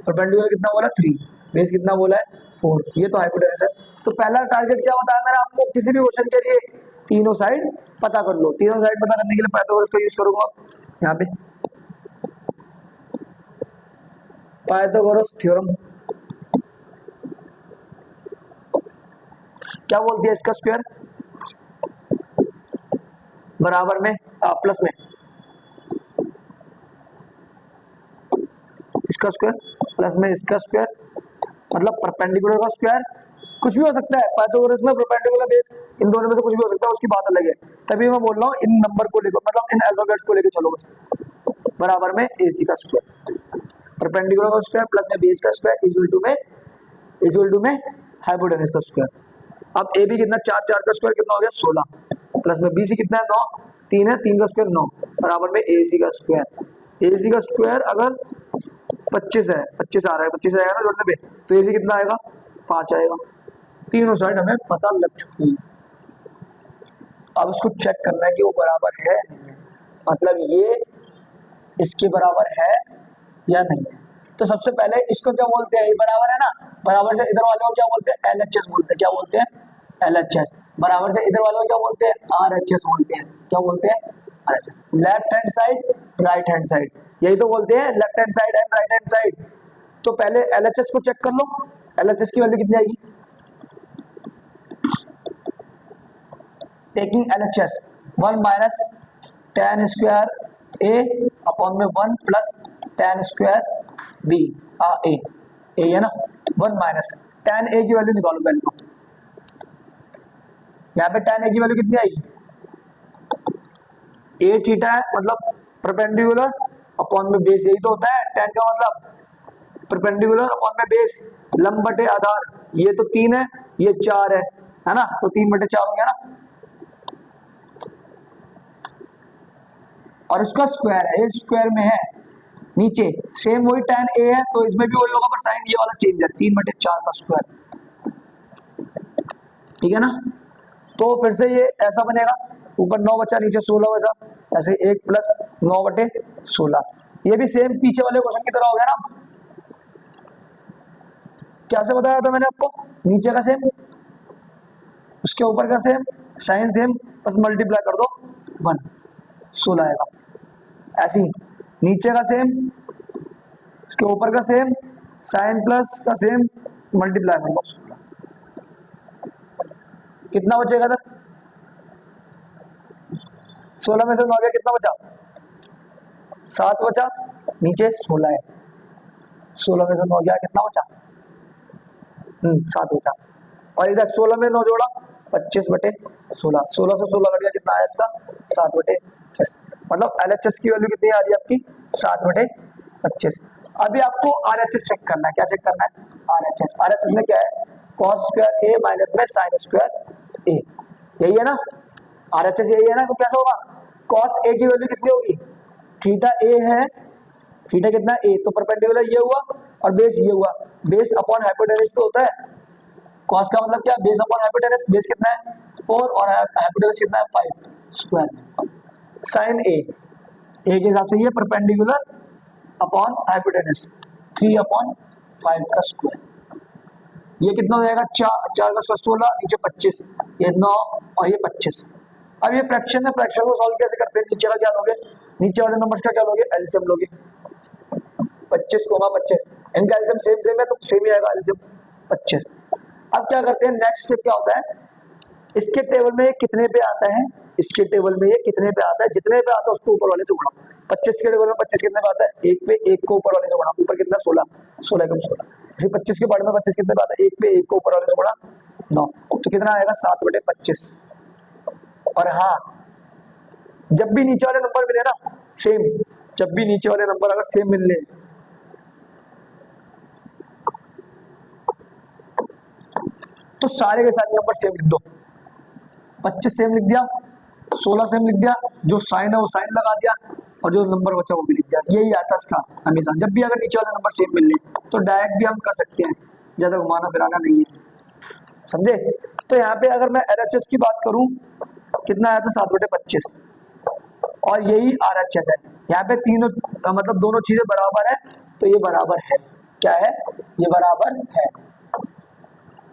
परपेंडिकुलर कितना बोला 3, बेस कितना बोला है 4, ये तो हाइपोटेनस है। तो पहला टारगेट क्या बताया मैंने आपको, किसी भी क्वेश्चन के लिए तीनों साइड पता कर लो, तीनों साइड पता करने के लिए पाइथागोरस को यूज करूंगा यहाँ पे, पाइथागोरस थ्योरम क्या बोलती है, इसका स्क्वायर बराबर में प्लस में इसका स्क्वायर प्लस में इसका स्क्वायर, मतलब परपेंडिकुलर का स्क्वायर, कुछ भी हो सकता है पाइथागोरस में, परपेंडिकुलर बेस इन दोनों में से कुछ भी हो सकता है, उसकी बात अलग है। तभी मैं बोल रहा हूँ इन नंबर को लेकर, मतलब इन अल्फाबेट्स को लेकर चलो बस, बराबर में AC का स्क्वायर, परपेंडिकुलर का स्क्वायर प्लस में बेस का स्क्वायर इक्वल टू में हाइपोटेनस का स्क्वायर। अब AB कितना 4 का स्क्वायर कितना हो गया 16, प्लस में BC कितना है 9, 3 है, 3 का स्क्वायर 9, बराबर में AC का स्क्वायर। AC का स्क्वायर अगर 25 है, 25 आ रहा है, 25 आएगा ना जोड़ने पे, तो AC कितना आएगा 5 आएगा। तीनों साइड हमें पता लग चुकी है, अब इसको चेक करना है कि वो बराबर है, मतलब ये इसके बराबर है या नहीं है। तो सबसे पहले इसको क्या बोलते हैं, ये बराबर है ना, बराबर से इधर वाले को क्या बोलते हैं, LHS बोलते हैं, क्या बोलते हैं LHS, बराबर से इधर वाले को क्या बोलते हैं RHS बोलते हैं, क्या बोलते हैं RHS, left hand side right hand side, यही तो बोलते हैं left hand side and right hand side. तो पहले LHS को चेक कर लो, LHS की वैल्यू कितनी आएगी, taking LHS 1 minus tan square A upon में 1 plus tan square B, A है ना, 1 माइनस tan A की वैल्यू निकालो पहले तो, यहाँ पे tan A की वैल्यू कितनी आएगी, A थीटा है मतलब परपेंडिकुलर अपॉन में बेस, यही तो होता है tan का मतलब परपेंडिकुलर अपॉन में बेस, लंब बटे आधार, ये तो 3 है ये 4 है ना, तो 3/4 हो गया ना, और उसका स्क्वायर है, ये स्क्वायर में है नीचे, सेम वही tan A है तो इसमें भी वही होगा, पर साइन ये वाला चेंज है, 3/4 का स्क्वायर, ठीक है ना। तो फिर से ये ऐसा बनेगा, ऊपर 9 बचा नीचे 16 बचा, ऐसे 1 प्लस 9/16, ये भी सेम पीछे वाले क्वेश्चन की तरह हो गया ना। कैसे बताया था मैंने आपको, नीचे का सेम उसके ऊपर का सेम, साइन सेम, बस मल्टीप्लाई कर दो 1, 16 आएगा। ऐसे ही नीचे का सेम उसके ऊपर का सेम, साइन प्लस का सेम, मल्टीप्लाई कर दो 16, कितना बचेगा तक 16 में से 9 गया, कितना बचा? 7 बचा, नीचे 16 है। 16 में से 9 गया, कितना बचा? 7 बचा। और इधर 16 में 9 जोड़ा, 25/16। 16 से 16 कट गया, कितना आया इसका? 7/25। मतलब LHS की वैल्यू कितनी आ रही है आपकी? 7/25। अभी आपको RHS चेक करना है। क्या चेक करना है? RHS। RHS में क्या है? cos स्क्वायर A माइनस में sin स्क्वायर A, यही है ना? RHS यही है ना? तो कैसा होगा? cos A की वैल्यू कितनी होगी? थीटा A है, थीटा कितना? A, तो परपेंडिकुलर ये हुआ और बेस ये हुआ। बेस अपॉन हाइपोटेनस तो होता है। cos का मतलब क्या? Base upon hypotenuse. बेस कितना है? 4 और हाइपोटेनस कितना है? 5 स्क्वायर। sin A, A के हिसाब से ये परपेंडिकुलर अपॉन हाइपोटेनस 3/5 का स्क्वायर। ये कितना हो जाएगा? 4 का स्क्वायर 16, नीचे 25, ये 9 और ये 25। अब ये फ्रैक्शन है, फ्रैक्शन को सॉल्व कैसे करते हैं? नीचे का क्या लोगे? नीचे वाले नंबर्स का क्या लोगे? एलसीएम लोगे। 25, इनका एलसीएम सेम सेम है तो सेम ही आएगा एलसीएम 25। अब क्या करते हैं? नेक्स्ट स्टेप क्या होता है? इसके टेबल में ये कितने पे आता है? इसके टेबल में ये कितने पे आता है? जितने पे आता है उसको ऊपर वाले से गुणा। 25 के टेबल में 25 कितने पे आता है? 1 पे 1 को ऊपर वाले से गुणा। ऊपर कितना? 16, 16 कम 16। इसी 25 के बारे में 25 कितने पे आता है? 1 पे 1 को ऊपर वाले से गुणा 9, तो कितना आएगा? 7/25। और हाँ, जब भी नीचे वाले नंबर मिले ना सेम, जब भी नीचे वाले नंबर अगर सेम मिल ले तो सारे के सारे नंबर सेम लिख दो। 25 सेम लिख दिया, 16 सेम लिख दिया, जो साइन है वो साइन लगा दिया और जो नंबर बचा वो भी लिख दिया। यही आता है इसका हमेशा। जब भी अगर नीचे वाले नंबर सेम मिल ले तो डायरेक्ट भी हम कर सकते हैं, ज्यादा घुमाना फिराना नहीं है, समझे? तो यहाँ पे अगर मैं LHS की बात करूं, कितना आया था? 7/25। और यही RHS है। यहाँ पे तीनों मतलब दोनों चीजें बराबर है, तो ये बराबर है। क्या है? ये बराबर है,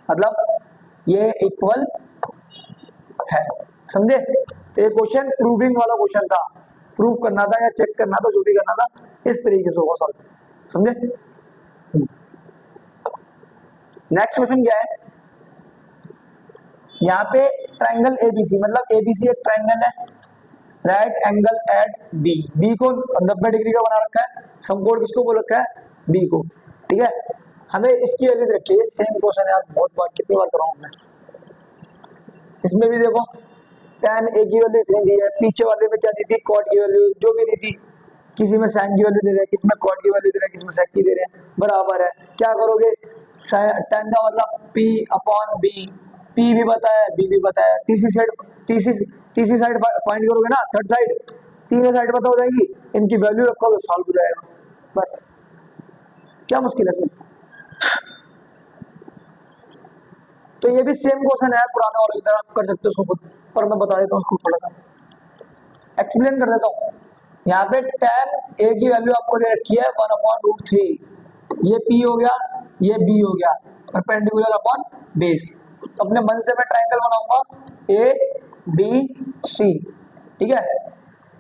मतलब ये इक्वल है, समझे? तो ये क्वेश्चन प्रूविंग वाला क्वेश्चन था, प्रूव करना था या चेक करना था, जो भी करना था, इस तरीके से होगा सॉल्व, समझे? नेक्स्ट क्वेश्चन क्या है? यहाँ पे ट्राइंगल ABC, मतलब ABC एक ट्राइंगल है, राइट एंगल एट बी को 90 डिग्री का बना रखा है। समकोण किसको बोल रखा है? B को, ठीक है? हमें इसकी वैल्यू रखिए। सेम क्वेश्चन यार, बहुत बार, कितनी बार कराऊं मैं। इसमें भी देखो tan A की वैल्यू इतनी दी है, पीछे वाले में क्या दी थी? cot की वैल्यू जो भी दी थी, किसी में sin की वैल्यू दे रहे हैं, किसी में cot की वैल्यू दे रहे हैं, किसी में sec की दे रहे हैं, बराबर है। क्या करोगे? tan का मतलब P/B, P भी बताया, B भी बताया। तीसरी साइड फाइंड करोगे ना, थर्ड साइड, तीनों साइड पता हो जाएगी, इनकी वैल्यू रखोगे सॉल्व हो जाएगा, बस। क्या मुश्किल है इसमें? तो ये भी सेम क्वेश्चन है, पुराने वाले की तरह कर सकते हो उसको खुद, पर मैं बता देता हूँ उसको, थोड़ा सा एक्सप्लेन कर देता हूँ। यहाँ पे tan A की वैल्यू आपको दे रखी है 1/√3, ये P हो गया, ये B हो गया, परपेंडिकुलर अपॉन बेस। तो अपने मन से मैं ट्राइंगल बनाऊंगा ABC, ठीक है?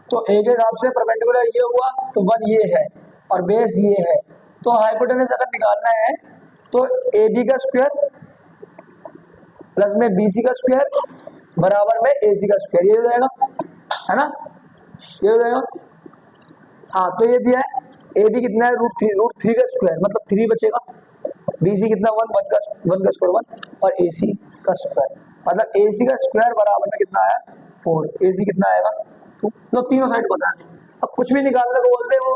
तो A के हिसाब से परपेंडिकुलर ये हुआ तो 1 ये है और बेस ये है। तो हाइपोटेनस अगर निकालना है तो AB का स्क्वायर प्लस में BC का स्क्वायर बराबर में AC का स्क्वायर, ये हो जाएगा, है ना? ये हो जाएगा। हाँ, तो ये दिया है AB कितना है? √3 का स्क्वायर, मतलब 3 बचेगा। BC कितना? 1 का स्क्वायर 1 और AC का स्क्वायर, मतलब AC का स्क्वायर बराबर में कितना आया? 4। AC कितना आएगा? 2। तो तीनों साइड बता दें। अब कुछ भी निकालने को बोलते हैं वो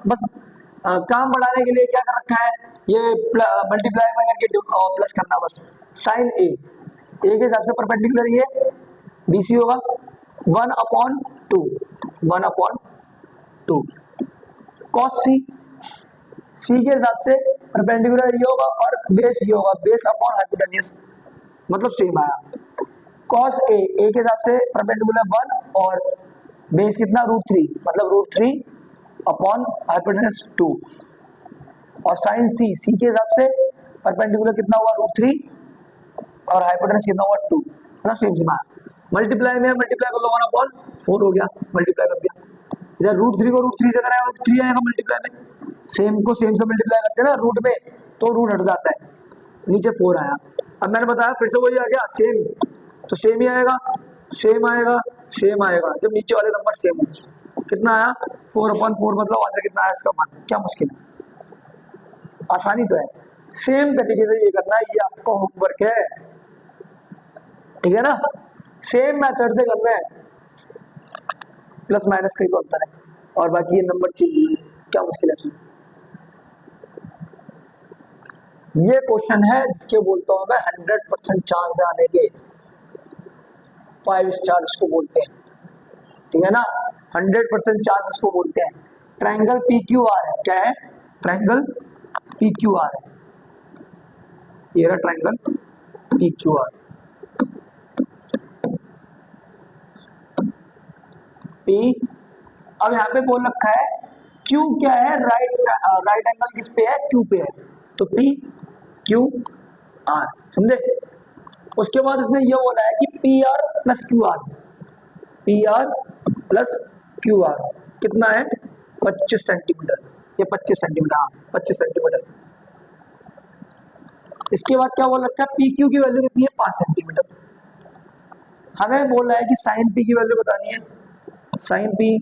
बस काम बढ़ाने के लिए क्या कर रखा है? ये मल्टीप्लाई में करके प्लस करना, बस। साइन A के हिसाब से परपेंडिकुलर ये BC होगा 1/2, 1/2। cos C के हिसाब से परपेंडिकुलर ये होगा और बेस ये होगा, बेस अपॉन हाइपोटेन्यूज, मतलब सेम आया। cos A के हिसाब से परपेंडिकुलर 1 और बेस कितना? √3, मतलब √3 अपॉन हाइपोटेन्यूज 2। और sin C के हिसाब से परपेंडिकुलर कितना हुआ? √3 और हाइपोटेन्यूज कितना हुआ? 2, मतलब सेम सेम आया। मल्टीप्लाई में मल्टीप्लाई कर लो, 1/4 हो गया, मल्टीप्लाई कर दिया। इधर √3 को √3 से कराया, 3 आएगा मल्टीप्लाई में। सेम को सेम से मल्टीप्लाई करते हैं ना रूट में, तो रूट हट जाता है, नीचे 4 आया। अब मैंने बताया फिर से वही आ गया सेम, तो सेम ही आएगा। सेम आएगा, सेम आएगा जब नीचे वाले नंबर सेम हो। कितना आया 4/4, मतलब वहां से कितना आया इसका मान, क्या मुश्किल है, आसानी तो है। सेम तरीके से ये करना है, ये आपका होमवर्क है, ठीक है ना, सेम मेथड से करना है, प्लस माइनस का ही तो अंतर है, और बाकी ये नंबर चेंज, क्या मुश्किल है इसमें। ये क्वेश्चन है जिसके बोलता हूं मैं 100% चांस आने के, 5 स्टार इसको बोलते हैं, ठीक है ना, 100% चांस इसको बोलते हैं। ट्रायंगल PQR है, क्या है, ट्रायंगल PQR है, ये रहा ट्रायंगल PQR। P, अब यहाँ पे बोल रखा है Q क्या है, राइट एंगल किस पे है, Q पे है, तो PQR, समझे। उसके बाद इसने ये बोला है कि PR plus QR, PR plus QR कितना है 25 सेंटीमीटर, ये 25 सेंटीमीटर, हाँ 25 सेंटीमीटर। इसके बाद क्या बोल रखा है, PQ की वैल्यू कितनी है 5 सेंटीमीटर। हमें बोला है कि साइन P की वैल्यू बतानी है, साइन P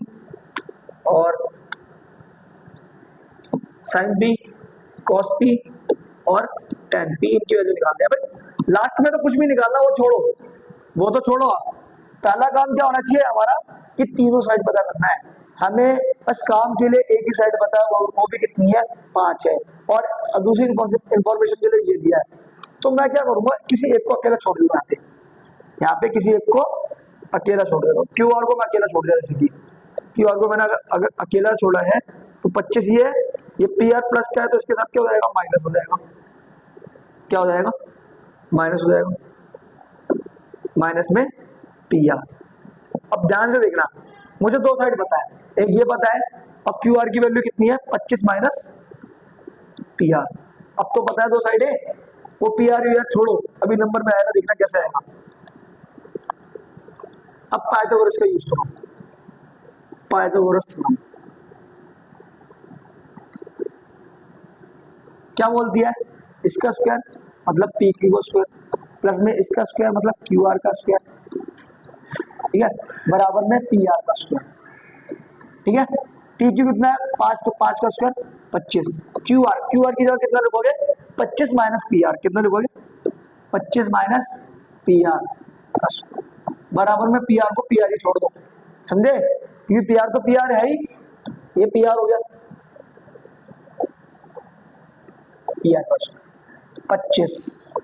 और साइन P, cos P और tan P, इनकी वैल्यू निकालते हैं। भाई लास्ट में तो कुछ भी निकालना, वो छोड़ो, वो तो छोड़ो, पहला काम क्या होना चाहिए हमारा, कि तीनों साइड पता करना है। हमें बस काम के लिए एक ही साइड पता है, वो भी कितनी है 5 है, और दूसरी इंफॉर्मेशन के लिए ये दिया है। तो मैं क्या करूंगा, किसी एक को अकेला छोड़ दूंगा, यहाँ पे किसी एक को अकेला छोड़ देगा, QR को मैं अकेला छोड़ दिया, जैसे कि QR को मैंने अगर अकेला छोड़ा है तो 25 ये PR प्लस का है, तो इसके साथ क्या हो जाएगा, माइनस हो जाएगा, क्या हो जाएगा, माइनस हो जाएगा, माइनस में PR। अब ध्यान से देखना, मुझे दो साइड पता है, एक ये पता है, और QR की वैल्यू कितनी है 25 माइनस PR। अब तो पता है दो साइड है, वो PR छोड़ो, अभी नंबर में आएगा, देखना कैसे आएगा। अब पाइथागोरस का यूज करो, पाइथागोरस थ्योरम क्या बोल दिया है, इसका स्क्वायर मतलब PQ का स्क्वायर, प्लस में इसका स्क्वायर मतलब QR का स्क्वायर, ठीक है, बराबर में PR का स्क्वायर, ठीक है। PQ कितना है 5, तो 5 का स्क्वायर 25, QR की जगह कितना लिखोगे 25 माइनस PR, कितना लिखोगे 25 माइनस PR का स्क्वायर, बराबर में PR को PR ही छोड़ दो, समझे, क्योंकि PR तो PR है ही, ये PR हो गया, PR का स्क्वायर 25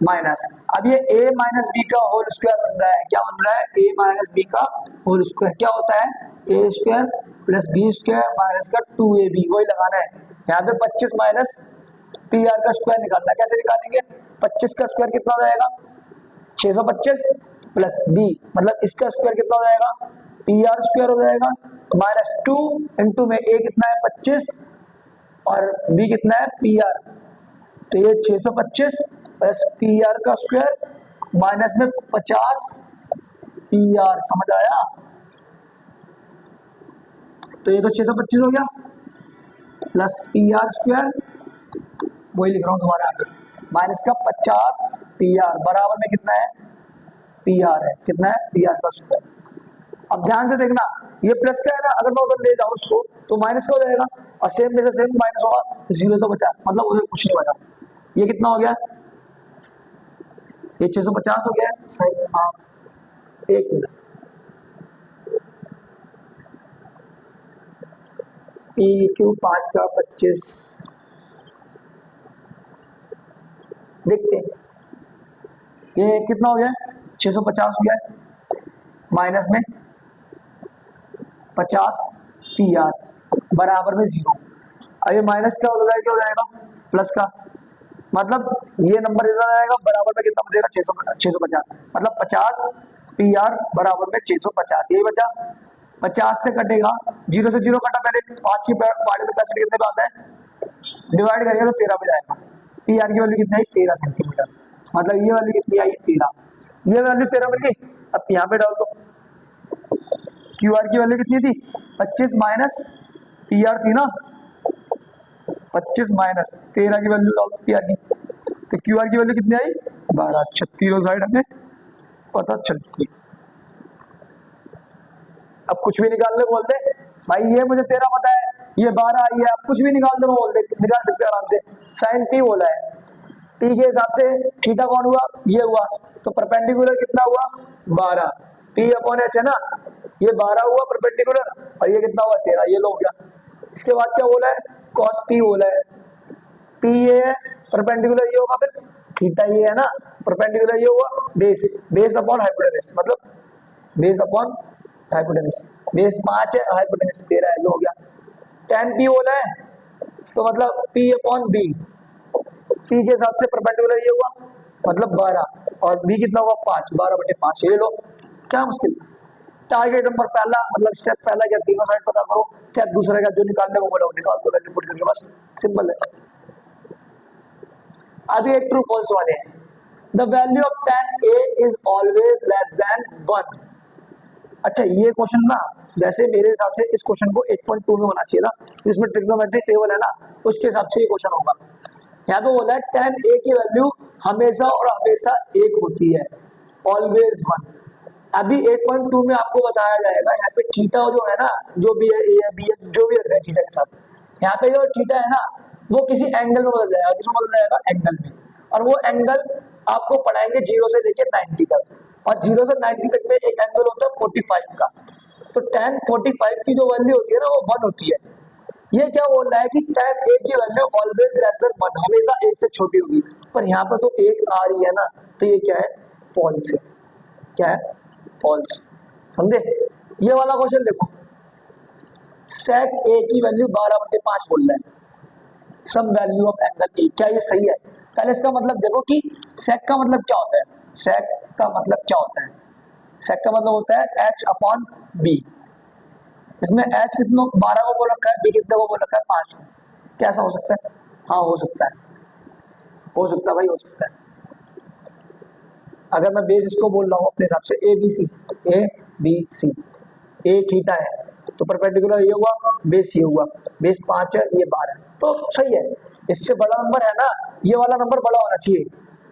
माइनस, अब ये A माइनस B का होल स्क्वायर बन रहा है, क्या बन रहा है, A माइनस B का होल स्क्वायर, क्या होता है A square plus B square minus का 2AB, वही लगाना है। यहाँ पे 25 माइनस PR का स्क्वायर निकालना है, कैसे निकालेंगे, 25 का स्क्वायर कितना हो जाएगा 625 प्लस B, मतलब इसका स्क्वायर कितना हो जाएगा PR स्क्वायर हो जाएगा, माइनस 2 इंटू में A कितना है 25 और B कितना है PR, तो ये 625 प्लस PR का स्क्वायर माइनस में 50 PR, समझ आया, तो ये तो 625 हो गया, प्लस PR स्क्वायर, वही लिख रहा हूं तुम्हारे आगे, माइनस का 50 PR, बराबर में कितना है PR है, कितना है PR का स्क्वायर। अब ध्यान से देखना, ये प्लस का है ना, अगर मैं उधर ले जाऊं उसको तो माइनस का हो जाएगा, और सेम में से सेम माइनस होगा, तो 0 तो बचा, मतलब उधर कुछ नहीं बचा। ये कितना हो गया, ये 650 हो गया, सही, हाँ, एक मिनट, PQ 5 का 25 देखते हैं, ये कितना हो गया 650 हो गया, माइनस में 50 PR बराबर में 0, अब ये माइनस क्या हो जाएगा, क्या हो जाएगा प्लस का, मतलब ये नंबर इधर आएगा, बराबर में कितना बचेगा 650, मतलब 50 PR बराबर में 650, यही बचा, 50 से कटेगा, 0 से 0 कटा, पहले 5 की पार्ट में परसेंट कितने पे आता है, डिवाइड करेंगे तो 13 पे जाएगा, PR की वैल्यू कितनी आई 13 सेंटीमीटर, मतलब ये वैल्यू कितनी आई 13, ये वैल्यू 13 मिल गई। अब यहाँ पे डाल दो, QR की वैल्यू कितनी थी 25 माइनस PR थी ना, 25 माइनस 13 की वैल्यू डाल दो PR की, तो QR की वैल्यू कितनी आई 12, 36 साइड हमें पता चल चुकी। अब कुछ भी निकालने को बोल दे भाई, ये मुझे 13 पता है, ये 12 आई है, अब कुछ भी निकाल दो बोल दे, निकाल सकते हैं आराम से। साइन टी बोला है, टी के हिसाब से थीटा कौन हुआ, ये हुआ, तो परपेंडिकुलर कितना हुआ 12, पी अपॉन एच है ना, ये 12 हुआ परपेंडिकुलर, और ये कितना हुआ 13, ये लो हो गया। इसके बाद क्या बोला है, कॉस पी बोला है, पी ये है, परपेंडिकुलर ये होगा, फिर थीटा ये है ना, परपेंडिकुलर ये हुआ, बेस, बेस अपॉन हाइपोटेनस, मतलब बेस अपॉन हाइपोटेनस, बेस 5 है, हाइपोटेनस 13 है, ये हो गया। tan p बोला है, तो मतलब p अपॉन b, p के हिसाब से परपेंडिकुलर ये हुआ, मतलब 12, और b कितना हुआ 5, 12/5, ये लो। क्या मुश्किल, टारगेट नंबर पहला, मतलब स्टेप पहला क्या, तीनों साइड पता करो, स्टेप दूसरा क्या, जो निकालने को बोला वो निकाल दो, वैल्यू पुट करके, बस सिंपल है। अभी एक ट्रू फॉल्स वाले हैं, the value of tan a is always less than 1। अच्छा ये क्वेश्चन ना, वैसे मेरे हिसाब से इस क्वेश्चन को 8.2 में होना चाहिए था, इसमें ट्रिग्नोमेट्रिक टेबल है ना, उसके हिसाब से ये क्वेश्चन होगा। यहाँ पे बोला है tan a की वैल्यू हमेशा और हमेशा 1 होती है, ऑलवेज 1। अभी 8.2 में आपको बताया जाएगा, यहाँ पे थीटा जो है ना, जो भी है a है b है, जो भी है थीटा के साथ, यहाँ पे जो थीटा है ना, वो किसी एंगल में बदल जाएगा, किसमें बदल जाएगा, एंगल में, और वो एंगल आपको पढ़ाएंगे 0 से लेके 90 तक, और 0 से 90 तक में एक एंगल होता है 45 का, तो tan 45 की जो वैल्यू होती है ना, वो 1 होती है। ये क्या बोल रहा है कि tan a की वैल्यू ऑलवेज लेस देन 1, हमेशा 1 से छोटी होगी, पर यहाँ पर तो 1 आ रही है ना, तो ये क्या है, फॉल्स है। क्या है, फॉल्स, समझे। ये वाला क्वेश्चन देखो, sec a की वैल्यू 12/5 बोल रहा है, sum value of angle A, क्या ये सही है। पहले इसका मतलब देखो कि sec का मतलब क्या होता है, sec का मतलब क्या होता है, sec का मतलब होता है h अपॉन b, इसमें h कितनों 12 को बोल रखा है, b कितने को बोल रखा है 5 को, कैसा हो सकता है, हाँ हो सकता है, हो सकता है भाई, हो सकता है। अगर मैं बेस इसको बोल रहा हूँ अपने हिसाब से A B C, A theta है तो परपेंडिकुलर ये हुआ, बेस ये हुआ, बेस 5 है, ये 12 है, तो सही है। इससे बड़ा नंबर है ना, ये वाला नंबर बड़ा होना चाहिए,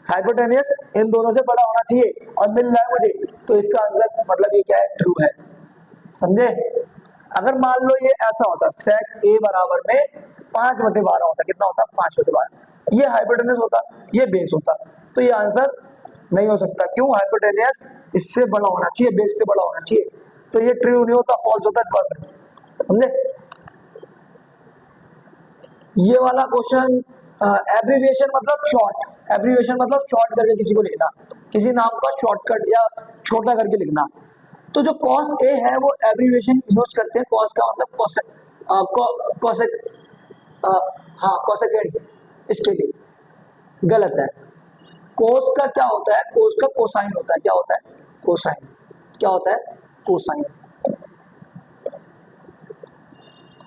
हाइपोटेनियस इन दोनों से बड़ा होना चाहिए, और मिल रहा है मुझे, तो इसका आंसर मतलब ये क्या है, ट्रू है, समझे। अगर मान लो ये ऐसा होता, sec a बराबर में 5/12 होता, कितना होता 5/12, ये हाइपोटेनियस होता, ये बेस होता, तो ये आंसर नहीं हो सकता, क्यों, हाइपोटेनियस इससे बड़ा होना चाहिए, बेस से बड़ा होना चाहिए, तो ये ट्रू नहीं होता, फॉल्स होता इस बात में, समझे। ये वाला क्वेश्चन एब्रिविएशन मतलब शॉर्ट, एब्रिविएशन मतलब शॉर्ट करके किसी को लिखना, किसी नाम का शॉर्टकट या छोटा करके लिखना, तो जो cos a है वो एब्रिविएशन यूज करते हैं, cos का मतलब कोसेकेंड, इसके लिए गलत है। cos का क्या होता है, cos का कोसाइन होता है, क्या होता है, कोसाइन, क्या होता है, कोसाइन,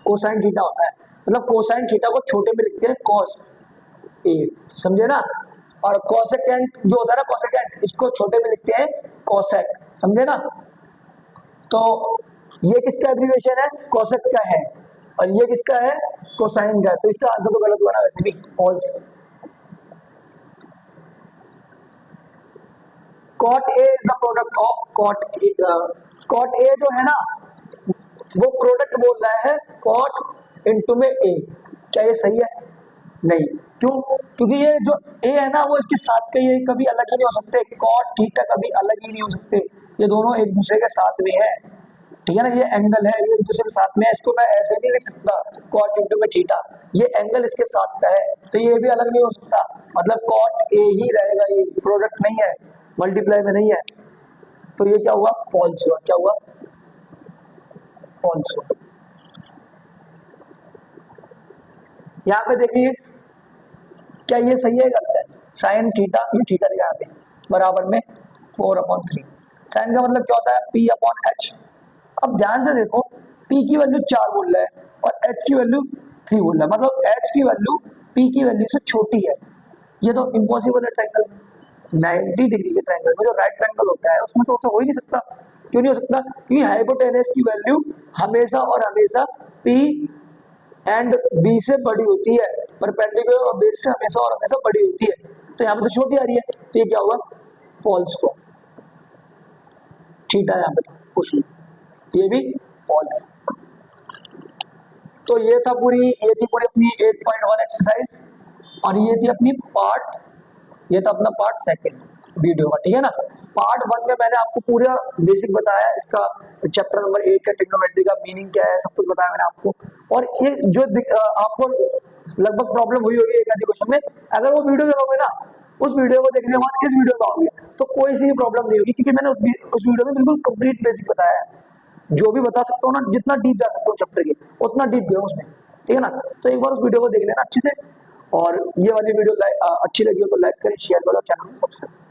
कोसाइन थीटा होता है, मतलब कोसाइन थीटा को छोटे में लिखते हैं cos a, समझे ना, और कोसेकेंट जो होता है ना, कोसेकेंट इसको छोटे में लिखते हैं कोसेक, समझे ना। तो ये किसका एब्रिविएशन है, कोसेक का है, और ये किसका है, कोसाइन का, तो इसका आंसर तो गलत हुआ ना, वैसे भी false. cot a is the product of cot a जो है ना, वो प्रोडक्ट बोल रहा है cot इनटू में a, क्या ये सही है, नहीं, क्यों, क्योंकि ये जो a है ना, वो इसके साथ का, ये कभी अलग ही नहीं हो सकते, cot थीटा कभी अलग ही नहीं हो सकते, ये दोनों एक दूसरे के साथ में है, ठीक है ना, ये एंगल है, ये एक दूसरे के साथ में है, इसको मैं ऐसे नहीं लिख सकता cot इनटू में थीटा, ये एंगल इसके साथ का है, तो ये भी अलग नहीं हो सकता, मतलब cot a ही रहेगा, ये प्रोडक्ट नहीं है, मल्टीप्लाई में नहीं है, तो ये क्या हुआ, फॉल्स हुआ, क्या हुआ, फॉल्स हुआ। यहाँ पे देखिए क्या ये सही है, गलत है, साइन थीटा, ये थीटा यहाँ पे बराबर में 4/3, साइन का मतलब क्या होता है, p अपॉन h। अब ध्यान से देखो, p की वैल्यू 4 बोल रहा है और h की वैल्यू 3 बोल रहा है, मतलब h की वैल्यू p की वैल्यू से छोटी है, ये तो इम्पॉसिबल है, ट्रायंगल 90 डिग्री के ट्रायंगल में जो राइट ट्रायंगल होता है उसमें तो ऐसा हो ही नहीं सकता, क्यों नहीं हो सकता, क्योंकि हाइपोटेनस की वैल्यू हमेशा और हमेशा p एंड b से बड़ी होती है, परपेंडिकुलर और बेस से हमेशा और हमेशा बड़ी होती है, तो यहाँ पे तो छोटी आ रही है, तो ये क्या हुआ, फॉल्स को, थीटा यहाँ पे कुछ नहीं। ये भी फॉल्स। तो ये थी पूरी अपनी 8.1 एक्सरसाइज, और ये थी अपनी ये था अपना पार्ट सेकंड वीडियो का, ठीक है ना। पार्ट 1 में मैंने आपको पूरा बेसिक बताया, इसका चैप्टर नंबर 8 का ट्रिग्नोमेट्री का मीनिंग क्या है, सब कुछ बताया मैंने आपको। और ये जो आपको लगभग प्रॉब्लम हुई होगी एक आधी क्वेश्चन में, अगर वो वीडियो देखोगे ना, उस वीडियो को देखने के बाद इस वीडियो में आओगे तो कोई सी भी प्रॉब्लम नहीं होगी, क्योंकि मैंने उस वीडियो में बिल्कुल कंप्लीट बेसिक बताया है। जो भी बता सकता हूँ ना, जितना डीप जा सकता हूँ चैप्टर के, उतना डीप गया उसमें, ठीक है ना। तो एक बार उस वीडियो को देख लेना अच्छे से, और ये वाली वीडियो अच्छी लगी हो तो लाइक करें, शेयर करो, चैनल को सब्सक्राइब।